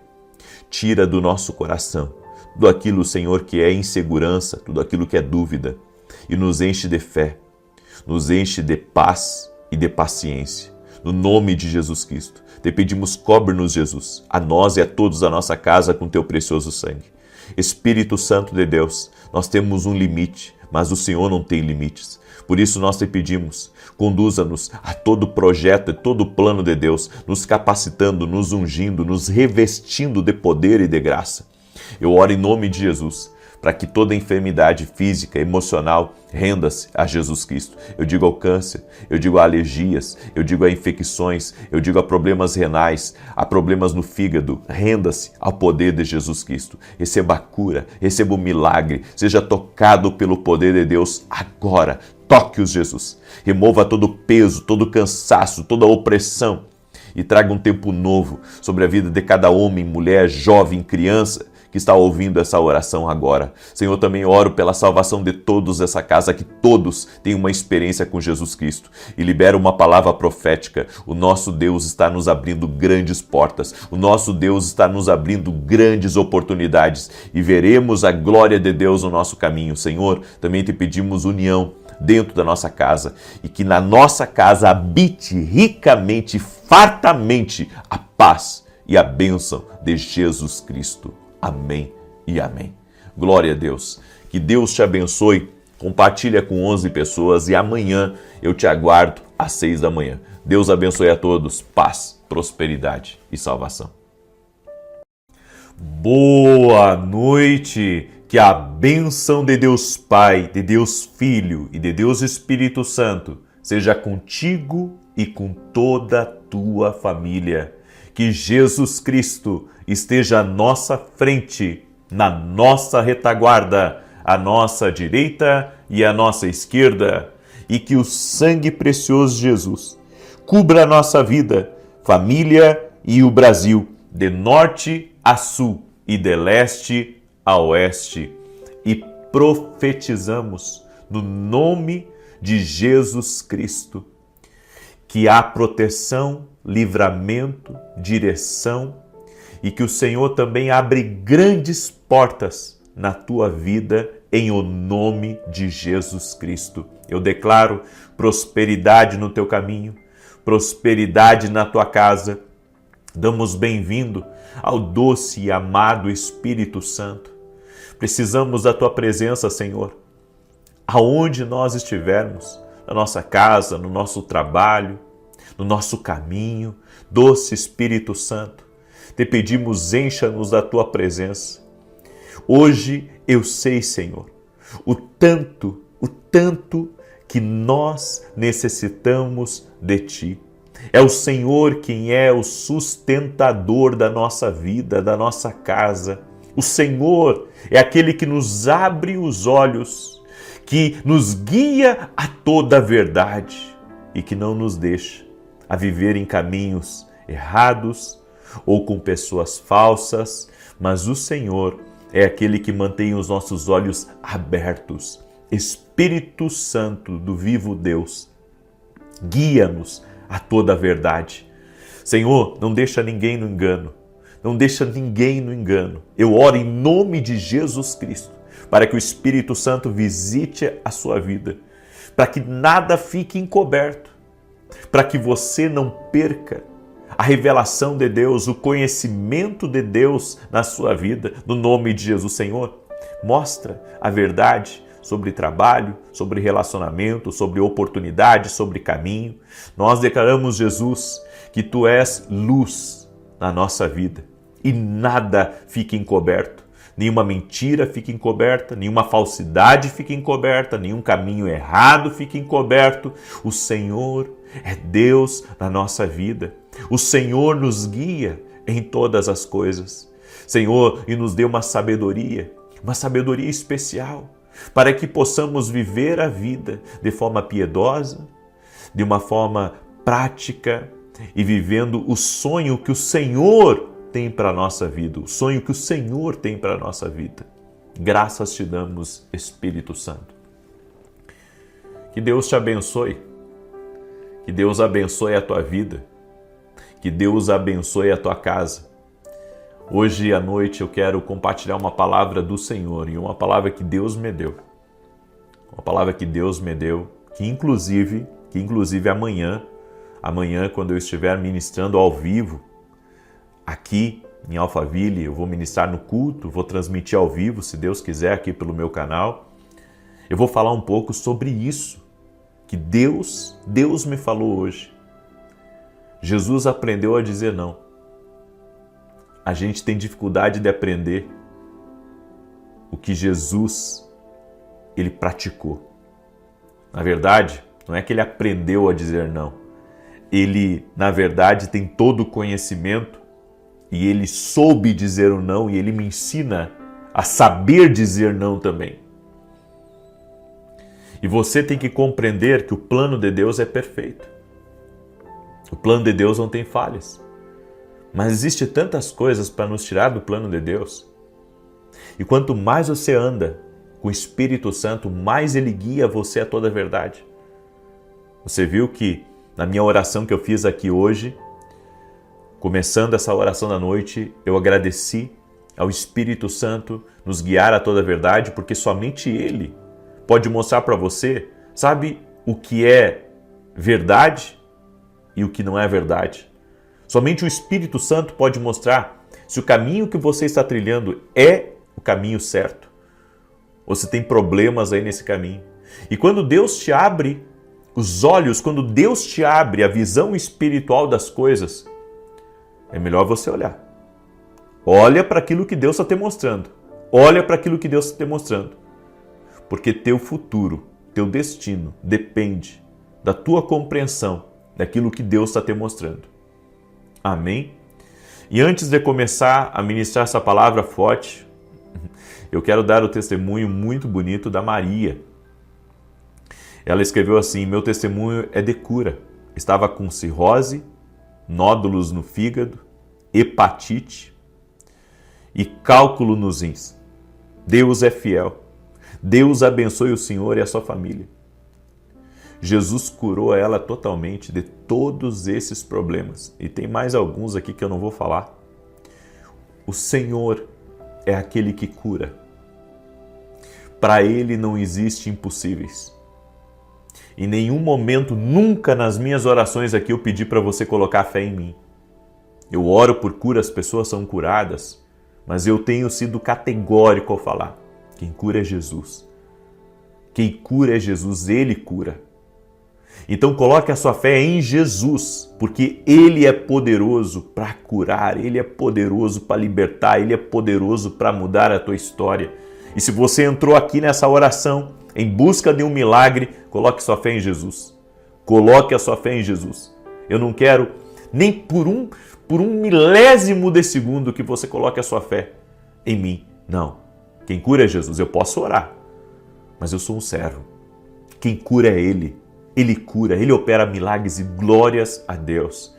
Tira do nosso coração tudo aquilo, Senhor, que é insegurança, tudo aquilo que é dúvida e nos enche de fé, nos enche de paz e de paciência. No nome de Jesus Cristo, te pedimos, cobre-nos, Jesus, a nós e a todos da nossa casa com teu precioso sangue. Espírito Santo de Deus, nós temos um limite, mas o Senhor não tem limites. Por isso nós te pedimos, conduza-nos a todo projeto e todo plano de Deus, nos capacitando, nos ungindo, nos revestindo de poder e de graça. Eu oro em nome de Jesus, para que toda enfermidade física, emocional, renda-se a Jesus Cristo. Eu digo ao câncer, eu digo a alergias, eu digo a infecções, eu digo a problemas renais, a problemas no fígado. Renda-se ao poder de Jesus Cristo. Receba a cura, receba o milagre, seja tocado pelo poder de Deus agora. Toque-os, Jesus. Remova todo o peso, todo o cansaço, toda a opressão e traga um tempo novo sobre a vida de cada homem, mulher, jovem, criança que está ouvindo essa oração agora. Senhor, também oro pela salvação de todos dessa casa, que todos tenham uma experiência com Jesus Cristo. E libero uma palavra profética. O nosso Deus está nos abrindo grandes portas. O nosso Deus está nos abrindo grandes oportunidades. E veremos a glória de Deus no nosso caminho. Senhor, também te pedimos união dentro da nossa casa. E que na nossa casa habite ricamente, fartamente a paz e a bênção de Jesus Cristo. Amém e amém. Glória a Deus. Que Deus te abençoe. Compartilha com 11 pessoas e amanhã eu te aguardo às 6 da manhã. Deus abençoe a todos. Paz, prosperidade e salvação. Boa noite. Que a bênção de Deus Pai, de Deus Filho e de Deus Espírito Santo seja contigo e com toda a tua família. Que Jesus Cristo esteja à nossa frente, na nossa retaguarda, à nossa direita e à nossa esquerda, e que o sangue precioso de Jesus cubra a nossa vida, família e o Brasil, de norte a sul e de leste a oeste. E profetizamos no nome de Jesus Cristo que há proteção, livramento, direção e que o Senhor também abre grandes portas na tua vida em o nome de Jesus Cristo. Eu declaro prosperidade no teu caminho, prosperidade na tua casa. Damos bem-vindo ao doce e amado Espírito Santo. Precisamos da tua presença, Senhor, aonde nós estivermos, na nossa casa, no nosso trabalho, no nosso caminho. Doce Espírito Santo, te pedimos, encha-nos da tua presença. Hoje eu sei, Senhor, o tanto que nós necessitamos de ti. É o Senhor quem é o sustentador da nossa vida, da nossa casa. O Senhor é aquele que nos abre os olhos, que nos guia a toda a verdade e que não nos deixa a viver em caminhos errados ou com pessoas falsas, mas o Senhor é aquele que mantém os nossos olhos abertos. Espírito Santo do vivo Deus, guia-nos a toda a verdade. Senhor, não deixa ninguém no engano. Não deixa ninguém no engano. Eu oro em nome de Jesus Cristo para que o Espírito Santo visite a sua vida, para que nada fique encoberto, para que você não perca a revelação de Deus, o conhecimento de Deus na sua vida, no nome de Jesus. Senhor, mostra a verdade sobre trabalho, sobre relacionamento, sobre oportunidade, sobre caminho. Nós declaramos, Jesus, que Tu és luz na nossa vida e nada fica encoberto. Nenhuma mentira fica encoberta, nenhuma falsidade fica encoberta, nenhum caminho errado fica encoberto. O Senhor é Deus na nossa vida. O Senhor nos guia em todas as coisas. Senhor, e nos dê uma sabedoria especial, para que possamos viver a vida de forma piedosa, de uma forma prática e vivendo o sonho que o Senhor tem para a nossa vida, o sonho que o Senhor tem para a nossa vida. Graças te damos, Espírito Santo. Que Deus te abençoe, que Deus abençoe a tua vida, que Deus abençoe a tua casa. Hoje à noite eu quero compartilhar uma palavra do Senhor e uma palavra que Deus me deu. Uma palavra que Deus me deu, que inclusive amanhã, quando eu estiver ministrando ao vivo, aqui em Alphaville, eu vou ministrar no culto, vou transmitir ao vivo, se Deus quiser, aqui pelo meu canal. Eu vou falar um pouco sobre isso, que Deus me falou hoje. Jesus aprendeu a dizer não. A gente tem dificuldade de aprender o que Jesus, ele praticou. Na verdade, não é que ele aprendeu a dizer não. Ele, na verdade, tem todo o conhecimento e ele soube dizer o não e ele me ensina a saber dizer não também. E você tem que compreender que o plano de Deus é perfeito. O plano de Deus não tem falhas. Mas existe tantas coisas para nos tirar do plano de Deus. E quanto mais você anda com o Espírito Santo, mais ele guia você a toda a verdade. Você viu que na minha oração que eu fiz aqui hoje, começando essa oração da noite, eu agradeci ao Espírito Santo nos guiar a toda a verdade, porque somente Ele pode mostrar para você, sabe, o que é verdade e o que não é verdade. Somente o Espírito Santo pode mostrar se o caminho que você está trilhando é o caminho certo ou se tem problemas aí nesse caminho. E quando Deus te abre os olhos, quando Deus te abre a visão espiritual das coisas, é melhor você olhar. Olha para aquilo que Deus está te mostrando. Olha para aquilo que Deus está te mostrando. Porque teu futuro, teu destino depende da tua compreensão daquilo que Deus está te mostrando. Amém? E antes de começar a ministrar essa palavra forte, eu quero dar o testemunho muito bonito da Maria. Ela escreveu assim: meu testemunho é de cura. Estava com cirrose, nódulos no fígado, hepatite e cálculo nos rins. Deus é fiel. Deus abençoe o senhor e a sua família. Jesus curou ela totalmente de todos esses problemas. E tem mais alguns aqui que eu não vou falar. O Senhor é aquele que cura. Para Ele não existe impossíveis. Em nenhum momento, nunca nas minhas orações aqui eu pedi para você colocar fé em mim. Eu oro por cura, as pessoas são curadas, mas eu tenho sido categórico ao falar: quem cura é Jesus. Quem cura é Jesus, Ele cura. Então coloque a sua fé em Jesus, porque Ele é poderoso para curar, Ele é poderoso para libertar, Ele é poderoso para mudar a tua história. E se você entrou aqui nessa oração em busca de um milagre, coloque sua fé em Jesus. Coloque a sua fé em Jesus. Eu não quero nem por um milésimo de segundo que você coloque a sua fé em mim. Não. Quem cura é Jesus. Eu posso orar, mas eu sou um servo. Quem cura é Ele. Ele cura, Ele opera milagres e glórias a Deus.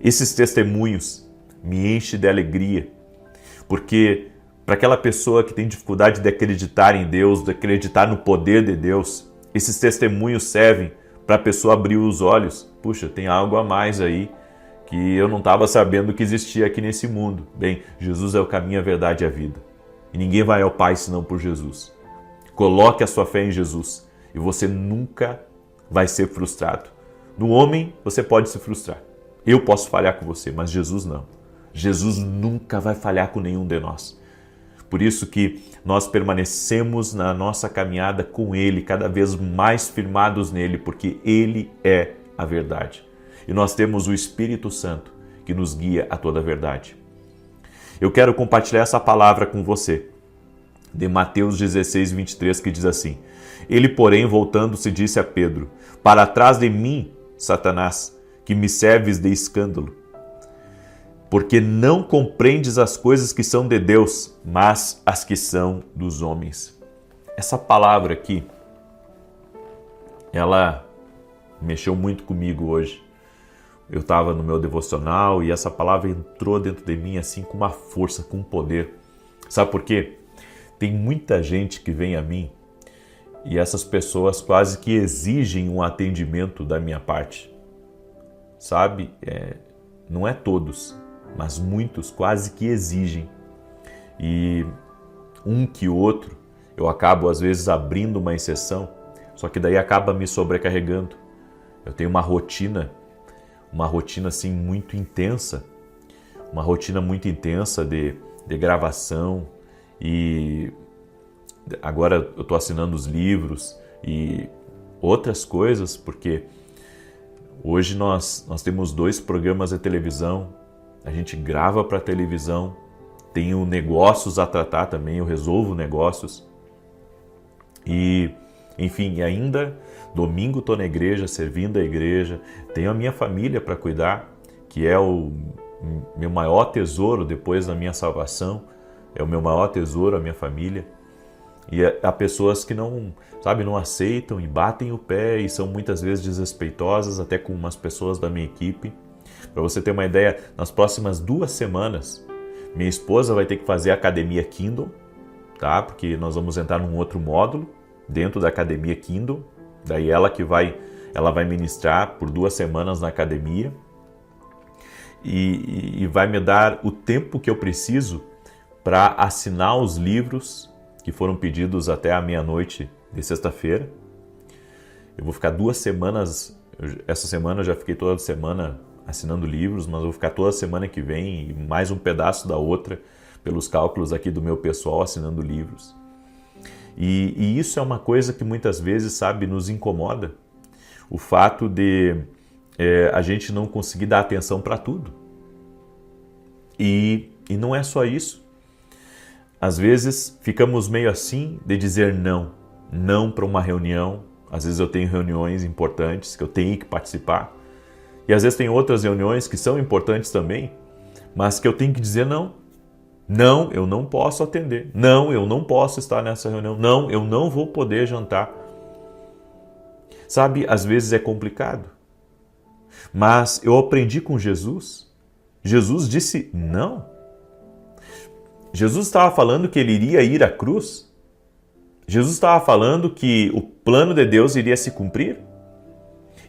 Esses testemunhos me enchem de alegria, porque para aquela pessoa que tem dificuldade de acreditar em Deus, de acreditar no poder de Deus, esses testemunhos servem para a pessoa abrir os olhos. Puxa, tem algo a mais aí que eu não estava sabendo que existia aqui nesse mundo. Bem, Jesus é o caminho, a verdade e a vida. E ninguém vai ao Pai senão por Jesus. Coloque a sua fé em Jesus e você nunca vai ser frustrado. No homem, você pode se frustrar. Eu posso falhar com você, mas Jesus não. Jesus nunca vai falhar com nenhum de nós. Por isso que nós permanecemos na nossa caminhada com Ele, cada vez mais firmados nele, porque Ele é a verdade. E nós temos o Espírito Santo que nos guia a toda a verdade. Eu quero compartilhar essa palavra com você, de Mateus 16, 23, que diz assim: Ele, porém, voltando-se, disse a Pedro: Para trás de mim, Satanás, que me serves de escândalo, porque não compreendes as coisas que são de Deus, mas as que são dos homens. Essa palavra aqui, ela mexeu muito comigo hoje. Eu estava no meu devocional e essa palavra entrou dentro de mim assim com uma força, com um poder. Sabe por quê? Tem muita gente que vem a mim e essas pessoas quase que exigem um atendimento da minha parte. Sabe? Não é todos, mas muitos quase que exigem. E um que outro, eu acabo às vezes abrindo uma exceção, só que daí acaba me sobrecarregando. Eu tenho uma rotina assim muito intensa, de gravação, e agora eu estou assinando os livros e outras coisas, porque hoje nós temos 2 programas de televisão, a gente grava para televisão, tenho negócios a tratar também, eu resolvo negócios e, enfim, ainda domingo estou na igreja, servindo a igreja, tenho a minha família para cuidar, que é o meu maior tesouro depois da minha salvação, é o meu maior tesouro, a minha família. E há pessoas que não aceitam e batem o pé e são muitas vezes desrespeitosas, até com umas pessoas da minha equipe. Para você ter uma ideia, nas próximas 2 semanas, minha esposa vai ter que fazer a Academia Kingdom, tá? Porque nós vamos entrar num outro módulo dentro da Academia Kingdom. Daí ela vai ministrar por 2 semanas na academia e vai me dar o tempo que eu preciso para assinar os livros que foram pedidos até a meia-noite de sexta-feira. Eu vou ficar 2 semanas, essa semana eu já fiquei toda semana assinando livros, mas eu vou ficar toda semana que vem e mais um pedaço da outra, pelos cálculos aqui do meu pessoal, assinando livros. E isso é uma coisa que muitas vezes, nos incomoda. O fato de a gente não conseguir dar atenção para tudo. E não é só isso. Às vezes ficamos meio assim de dizer não para uma reunião. Às vezes eu tenho reuniões importantes que eu tenho que participar. E às vezes tem outras reuniões que são importantes também, mas que eu tenho que dizer não. Não, eu não posso atender. Não, eu não posso estar nessa reunião. Não, eu não vou poder jantar. Sabe, às vezes é complicado. Mas eu aprendi com Jesus. Jesus disse não. Jesus estava falando que ele iria ir à cruz. Jesus estava falando que o plano de Deus iria se cumprir.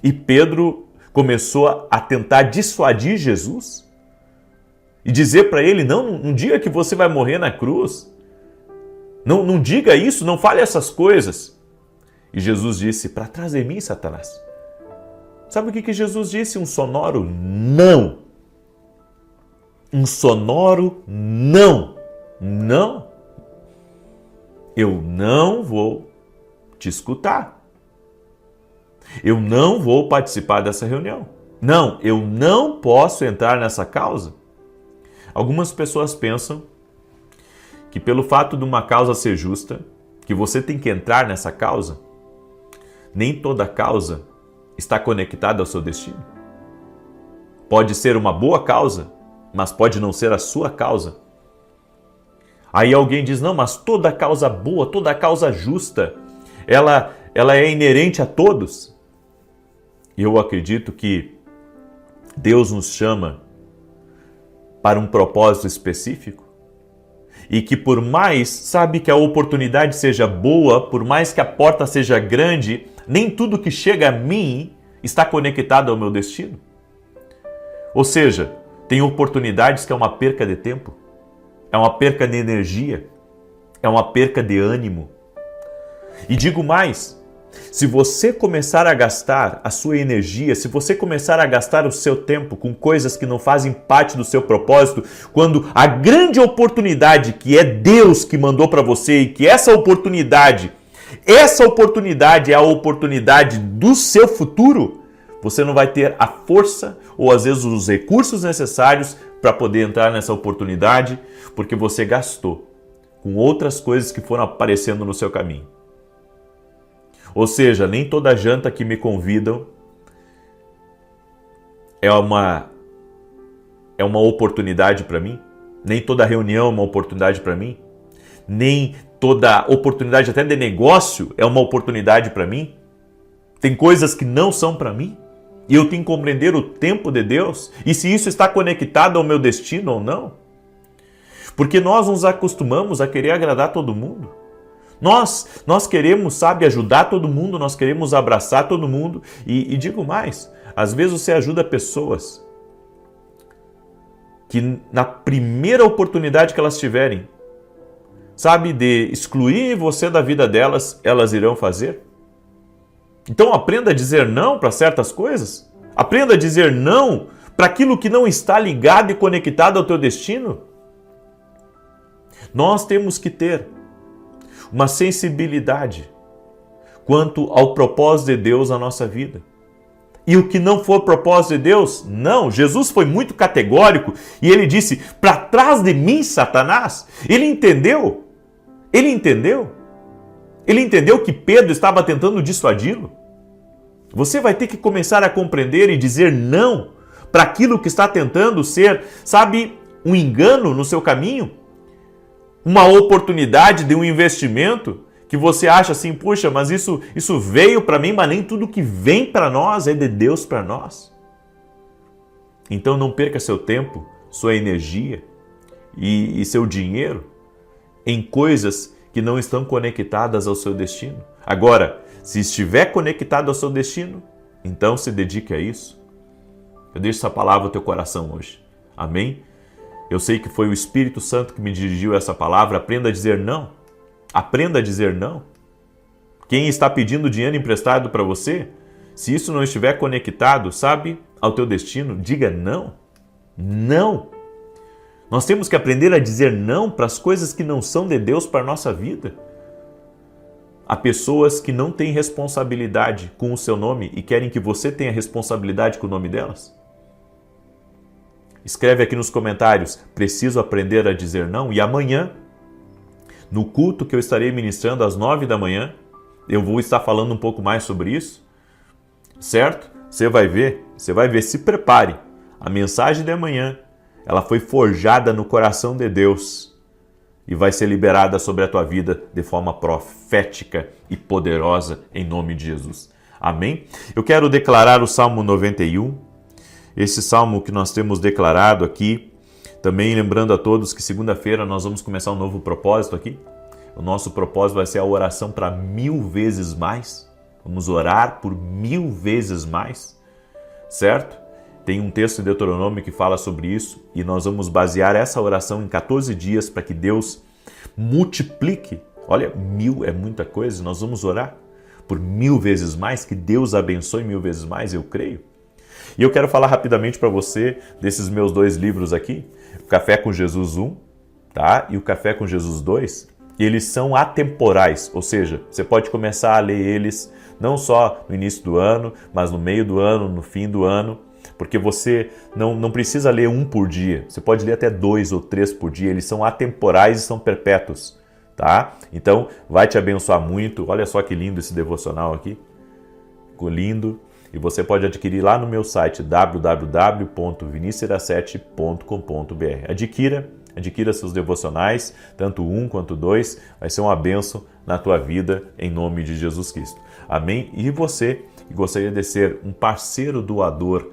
E Pedro começou a tentar dissuadir Jesus e dizer para ele, não diga que você vai morrer na cruz. Não diga isso, não fale essas coisas. E Jesus disse, para trás de mim, Satanás. Sabe o que Jesus disse? Um sonoro não. Um sonoro não. Não. Eu não vou te escutar. Eu não vou participar dessa reunião. Não, eu não posso entrar nessa causa. Algumas pessoas pensam que pelo fato de uma causa ser justa, que você tem que entrar nessa causa, nem toda causa está conectada ao seu destino. Pode ser uma boa causa, mas pode não ser a sua causa. Aí alguém diz, não, mas toda causa boa, toda causa justa, ela é inerente a todos. Eu acredito que Deus nos chama para um propósito específico e que por mais, sabe, que a oportunidade seja boa, por mais que a porta seja grande, nem tudo que chega a mim está conectado ao meu destino. Ou seja, tem oportunidades que é uma perca de tempo, é uma perca de energia, é uma perca de ânimo. E digo mais, se você começar a gastar a sua energia, se você começar a gastar o seu tempo com coisas que não fazem parte do seu propósito, quando a grande oportunidade que é Deus que mandou para você e que essa oportunidade é a oportunidade do seu futuro, você não vai ter a força ou às vezes os recursos necessários para poder entrar nessa oportunidade, porque você gastou com outras coisas que foram aparecendo no seu caminho. Ou seja, nem toda janta que me convidam é uma oportunidade para mim, nem toda reunião é uma oportunidade para mim, nem toda oportunidade até de negócio é uma oportunidade para mim. Tem coisas que não são para mim e eu tenho que compreender o tempo de Deus e se isso está conectado ao meu destino ou não. Porque nós nos acostumamos a querer agradar todo mundo. Nós queremos, sabe, ajudar todo mundo, nós queremos abraçar todo mundo e digo mais, às vezes você ajuda pessoas que na primeira oportunidade que elas tiverem, sabe, de excluir você da vida delas, elas irão fazer. Então aprenda a dizer não para certas coisas, aprenda a dizer não para aquilo que não está ligado e conectado ao teu destino. Nós temos que ter uma sensibilidade quanto ao propósito de Deus na nossa vida. E o que não for propósito de Deus, não. Jesus foi muito categórico e ele disse, para trás de mim, Satanás. Ele entendeu que Pedro estava tentando dissuadi-lo. Você vai ter que começar a compreender e dizer não para aquilo que está tentando ser, sabe, um engano no seu caminho. Uma oportunidade de um investimento que você acha assim, puxa, mas isso veio para mim, mas nem tudo que vem para nós é de Deus para nós. Então não perca seu tempo, sua energia e seu dinheiro em coisas que não estão conectadas ao seu destino. Agora, se estiver conectado ao seu destino, então se dedique a isso. Eu deixo essa palavra no teu coração hoje. Amém? Eu sei que foi o Espírito Santo que me dirigiu essa palavra. Aprenda a dizer não. Aprenda a dizer não. Quem está pedindo dinheiro emprestado para você, se isso não estiver conectado, sabe, ao teu destino, diga não. Não. Nós temos que aprender a dizer não para as coisas que não são de Deus para a nossa vida. Há pessoas que não têm responsabilidade com o seu nome e querem que você tenha responsabilidade com o nome delas. Escreve aqui nos comentários, preciso aprender a dizer não. E amanhã, no culto que eu estarei ministrando às 9 da manhã, eu vou estar falando um pouco mais sobre isso, certo? Você vai ver, se prepare. A mensagem de amanhã, ela foi forjada no coração de Deus e vai ser liberada sobre a tua vida de forma profética e poderosa em nome de Jesus. Amém? Eu quero declarar o Salmo 91, esse salmo que nós temos declarado aqui. Também lembrando a todos que segunda-feira nós vamos começar um novo propósito aqui. O nosso propósito vai ser a oração para 1000 vezes mais. Vamos orar por 1000 vezes mais, certo? Tem um texto em Deuteronômio que fala sobre isso e nós vamos basear essa oração em 14 dias para que Deus multiplique. Olha, 1000 é muita coisa, nós vamos orar por 1000 vezes mais, que Deus abençoe 1000 vezes mais, eu creio. E eu quero falar rapidamente para você desses meus 2 livros aqui, o Café com Jesus 1, tá? E o Café com Jesus 2, eles são atemporais, ou seja, você pode começar a ler eles não só no início do ano, mas no meio do ano, no fim do ano, porque você não precisa ler um por dia, você pode ler até 2 ou 3 por dia, eles são atemporais e são perpétuos, tá? Então, vai te abençoar muito. Olha só que lindo esse devocional aqui, ficou lindo, e você pode adquirir lá no meu site www.vinicius17.com.br. Adquira seus devocionais, tanto um quanto 2, vai ser uma bênção na tua vida, em nome de Jesus Cristo. Amém? E você que gostaria de ser um parceiro doador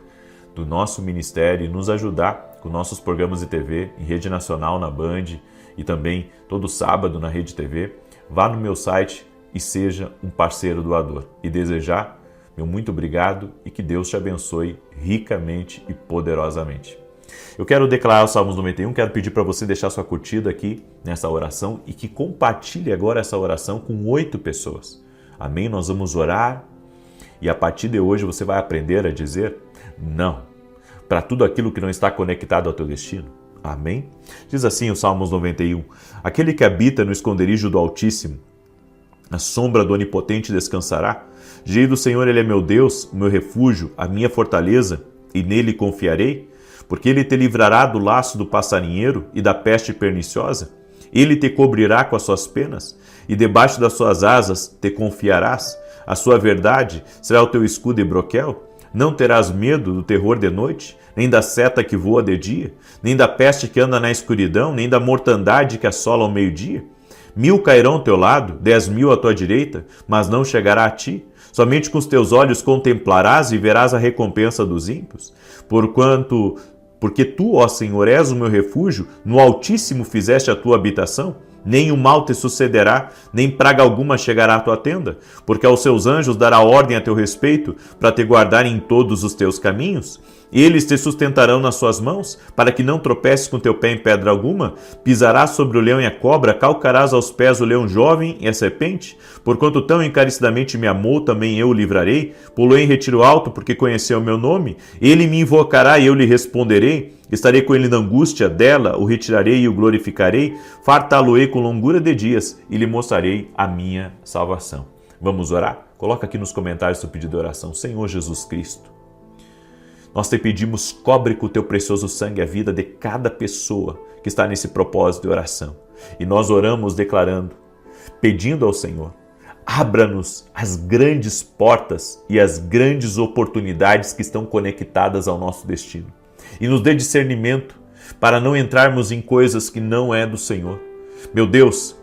do nosso ministério e nos ajudar com nossos programas de TV em rede nacional na Band e também todo sábado na Rede TV, vá no meu site e seja um parceiro doador. E desejar, meu muito obrigado e que Deus te abençoe ricamente e poderosamente. Eu quero declarar o Salmos 91, quero pedir para você deixar sua curtida aqui nessa oração e que compartilhe agora essa oração com 8 pessoas. Amém? Nós vamos orar e a partir de hoje você vai aprender a dizer não para tudo aquilo que não está conectado ao teu destino. Amém? Diz assim o Salmos 91, aquele que habita no esconderijo do Altíssimo, na sombra do Onipotente descansará. Direi do Senhor, Ele é meu Deus, o meu refúgio, a minha fortaleza, e nele confiarei, porque Ele te livrará do laço do passarinheiro e da peste perniciosa. Ele te cobrirá com as suas penas, e debaixo das suas asas te confiarás. A sua verdade será o teu escudo e broquel. Não terás medo do terror de noite, nem da seta que voa de dia, nem da peste que anda na escuridão, nem da mortandade que assola ao meio-dia. 1000 cairão ao teu lado, 10.000 à tua direita, mas não chegará a ti. Somente com os teus olhos contemplarás e verás a recompensa dos ímpios. Porque tu, ó Senhor, és o meu refúgio, no Altíssimo fizeste a tua habitação. Nem o mal te sucederá, nem praga alguma chegará à tua tenda, porque aos seus anjos dará ordem a teu respeito, para te guardarem em todos os teus caminhos. Eles te sustentarão nas suas mãos, para que não tropeces com teu pé em pedra alguma. Pisarás sobre o leão e a cobra, calcarás aos pés o leão jovem e a serpente. Porquanto tão encarecidamente me amou, também eu o livrarei. Pulou em retiro alto, porque conheceu o meu nome. Ele me invocará e eu lhe responderei. Estarei com ele na angústia dela, o retirarei e o glorificarei. Fartá-lo-ei com longura de dias e lhe mostrarei a minha salvação. Vamos orar? Coloca aqui nos comentários o pedido de oração. Senhor Jesus Cristo, nós te pedimos, cobre com o teu precioso sangue a vida de cada pessoa que está nesse propósito de oração. E nós oramos declarando, pedindo ao Senhor, abra-nos as grandes portas e as grandes oportunidades que estão conectadas ao nosso destino. E nos dê discernimento para não entrarmos em coisas que não é do Senhor. Meu Deus,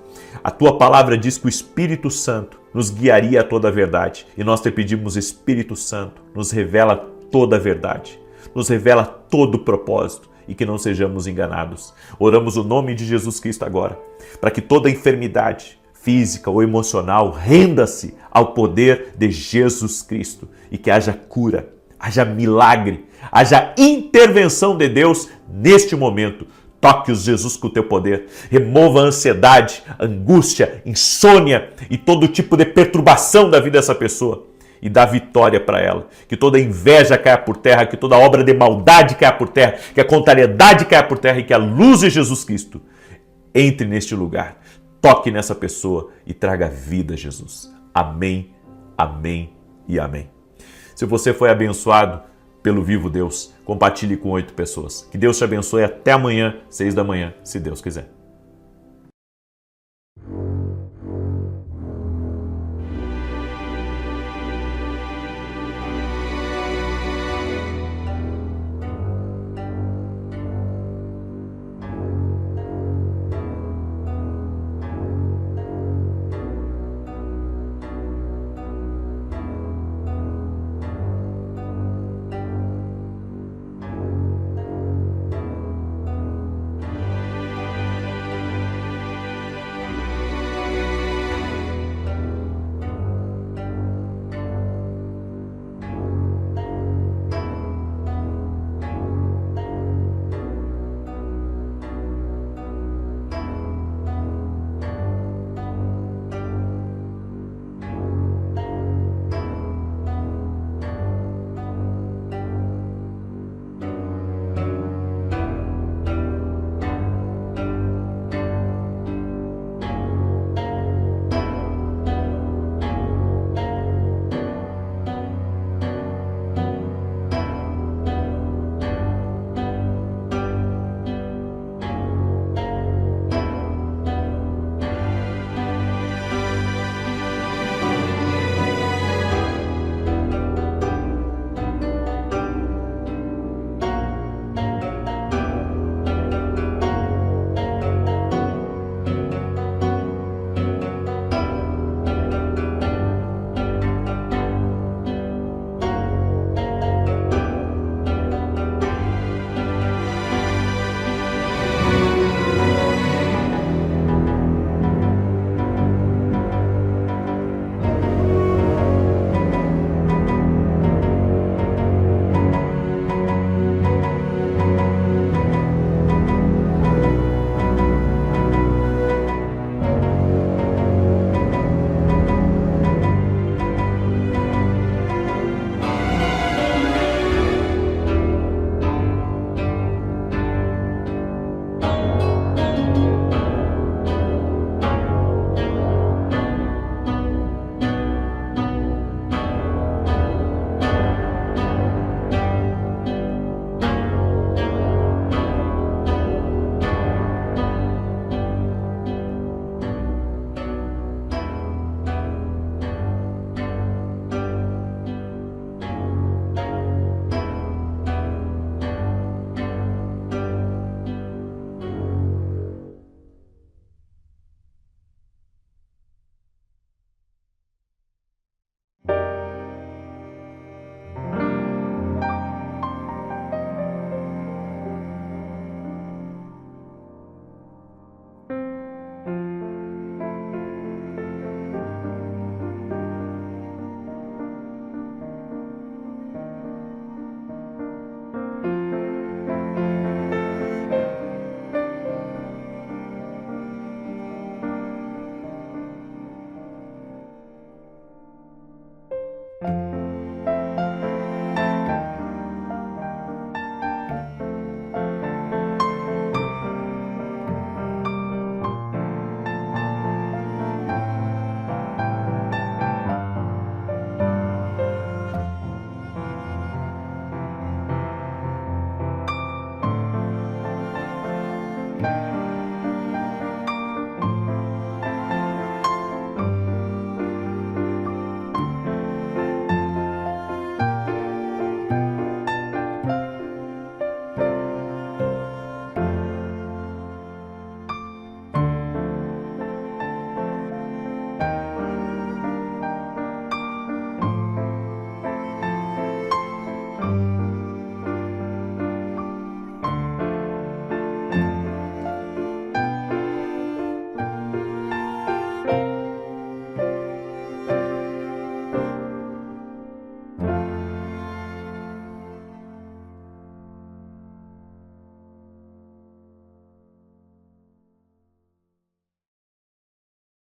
a tua palavra diz que o Espírito Santo nos guiaria a toda a verdade. E nós te pedimos, Espírito Santo, nos revela toda a verdade, nos revela todo o propósito e que não sejamos enganados. Oramos o nome de Jesus Cristo agora, para que toda enfermidade física ou emocional renda-se ao poder de Jesus Cristo e que haja cura, haja milagre, haja intervenção de Deus neste momento. Toque-os, Jesus, com o teu poder. Remova a ansiedade, angústia, insônia e todo tipo de perturbação da vida dessa pessoa. E dá vitória para ela. Que toda inveja caia por terra, que toda obra de maldade caia por terra, que a contrariedade caia por terra e que a luz de Jesus Cristo entre neste lugar. Toque nessa pessoa e traga vida, Jesus. Amém, amém e amém. Se você foi abençoado pelo Vivo Deus, compartilhe com 8 pessoas. Que Deus te abençoe até amanhã, 6 da manhã, se Deus quiser.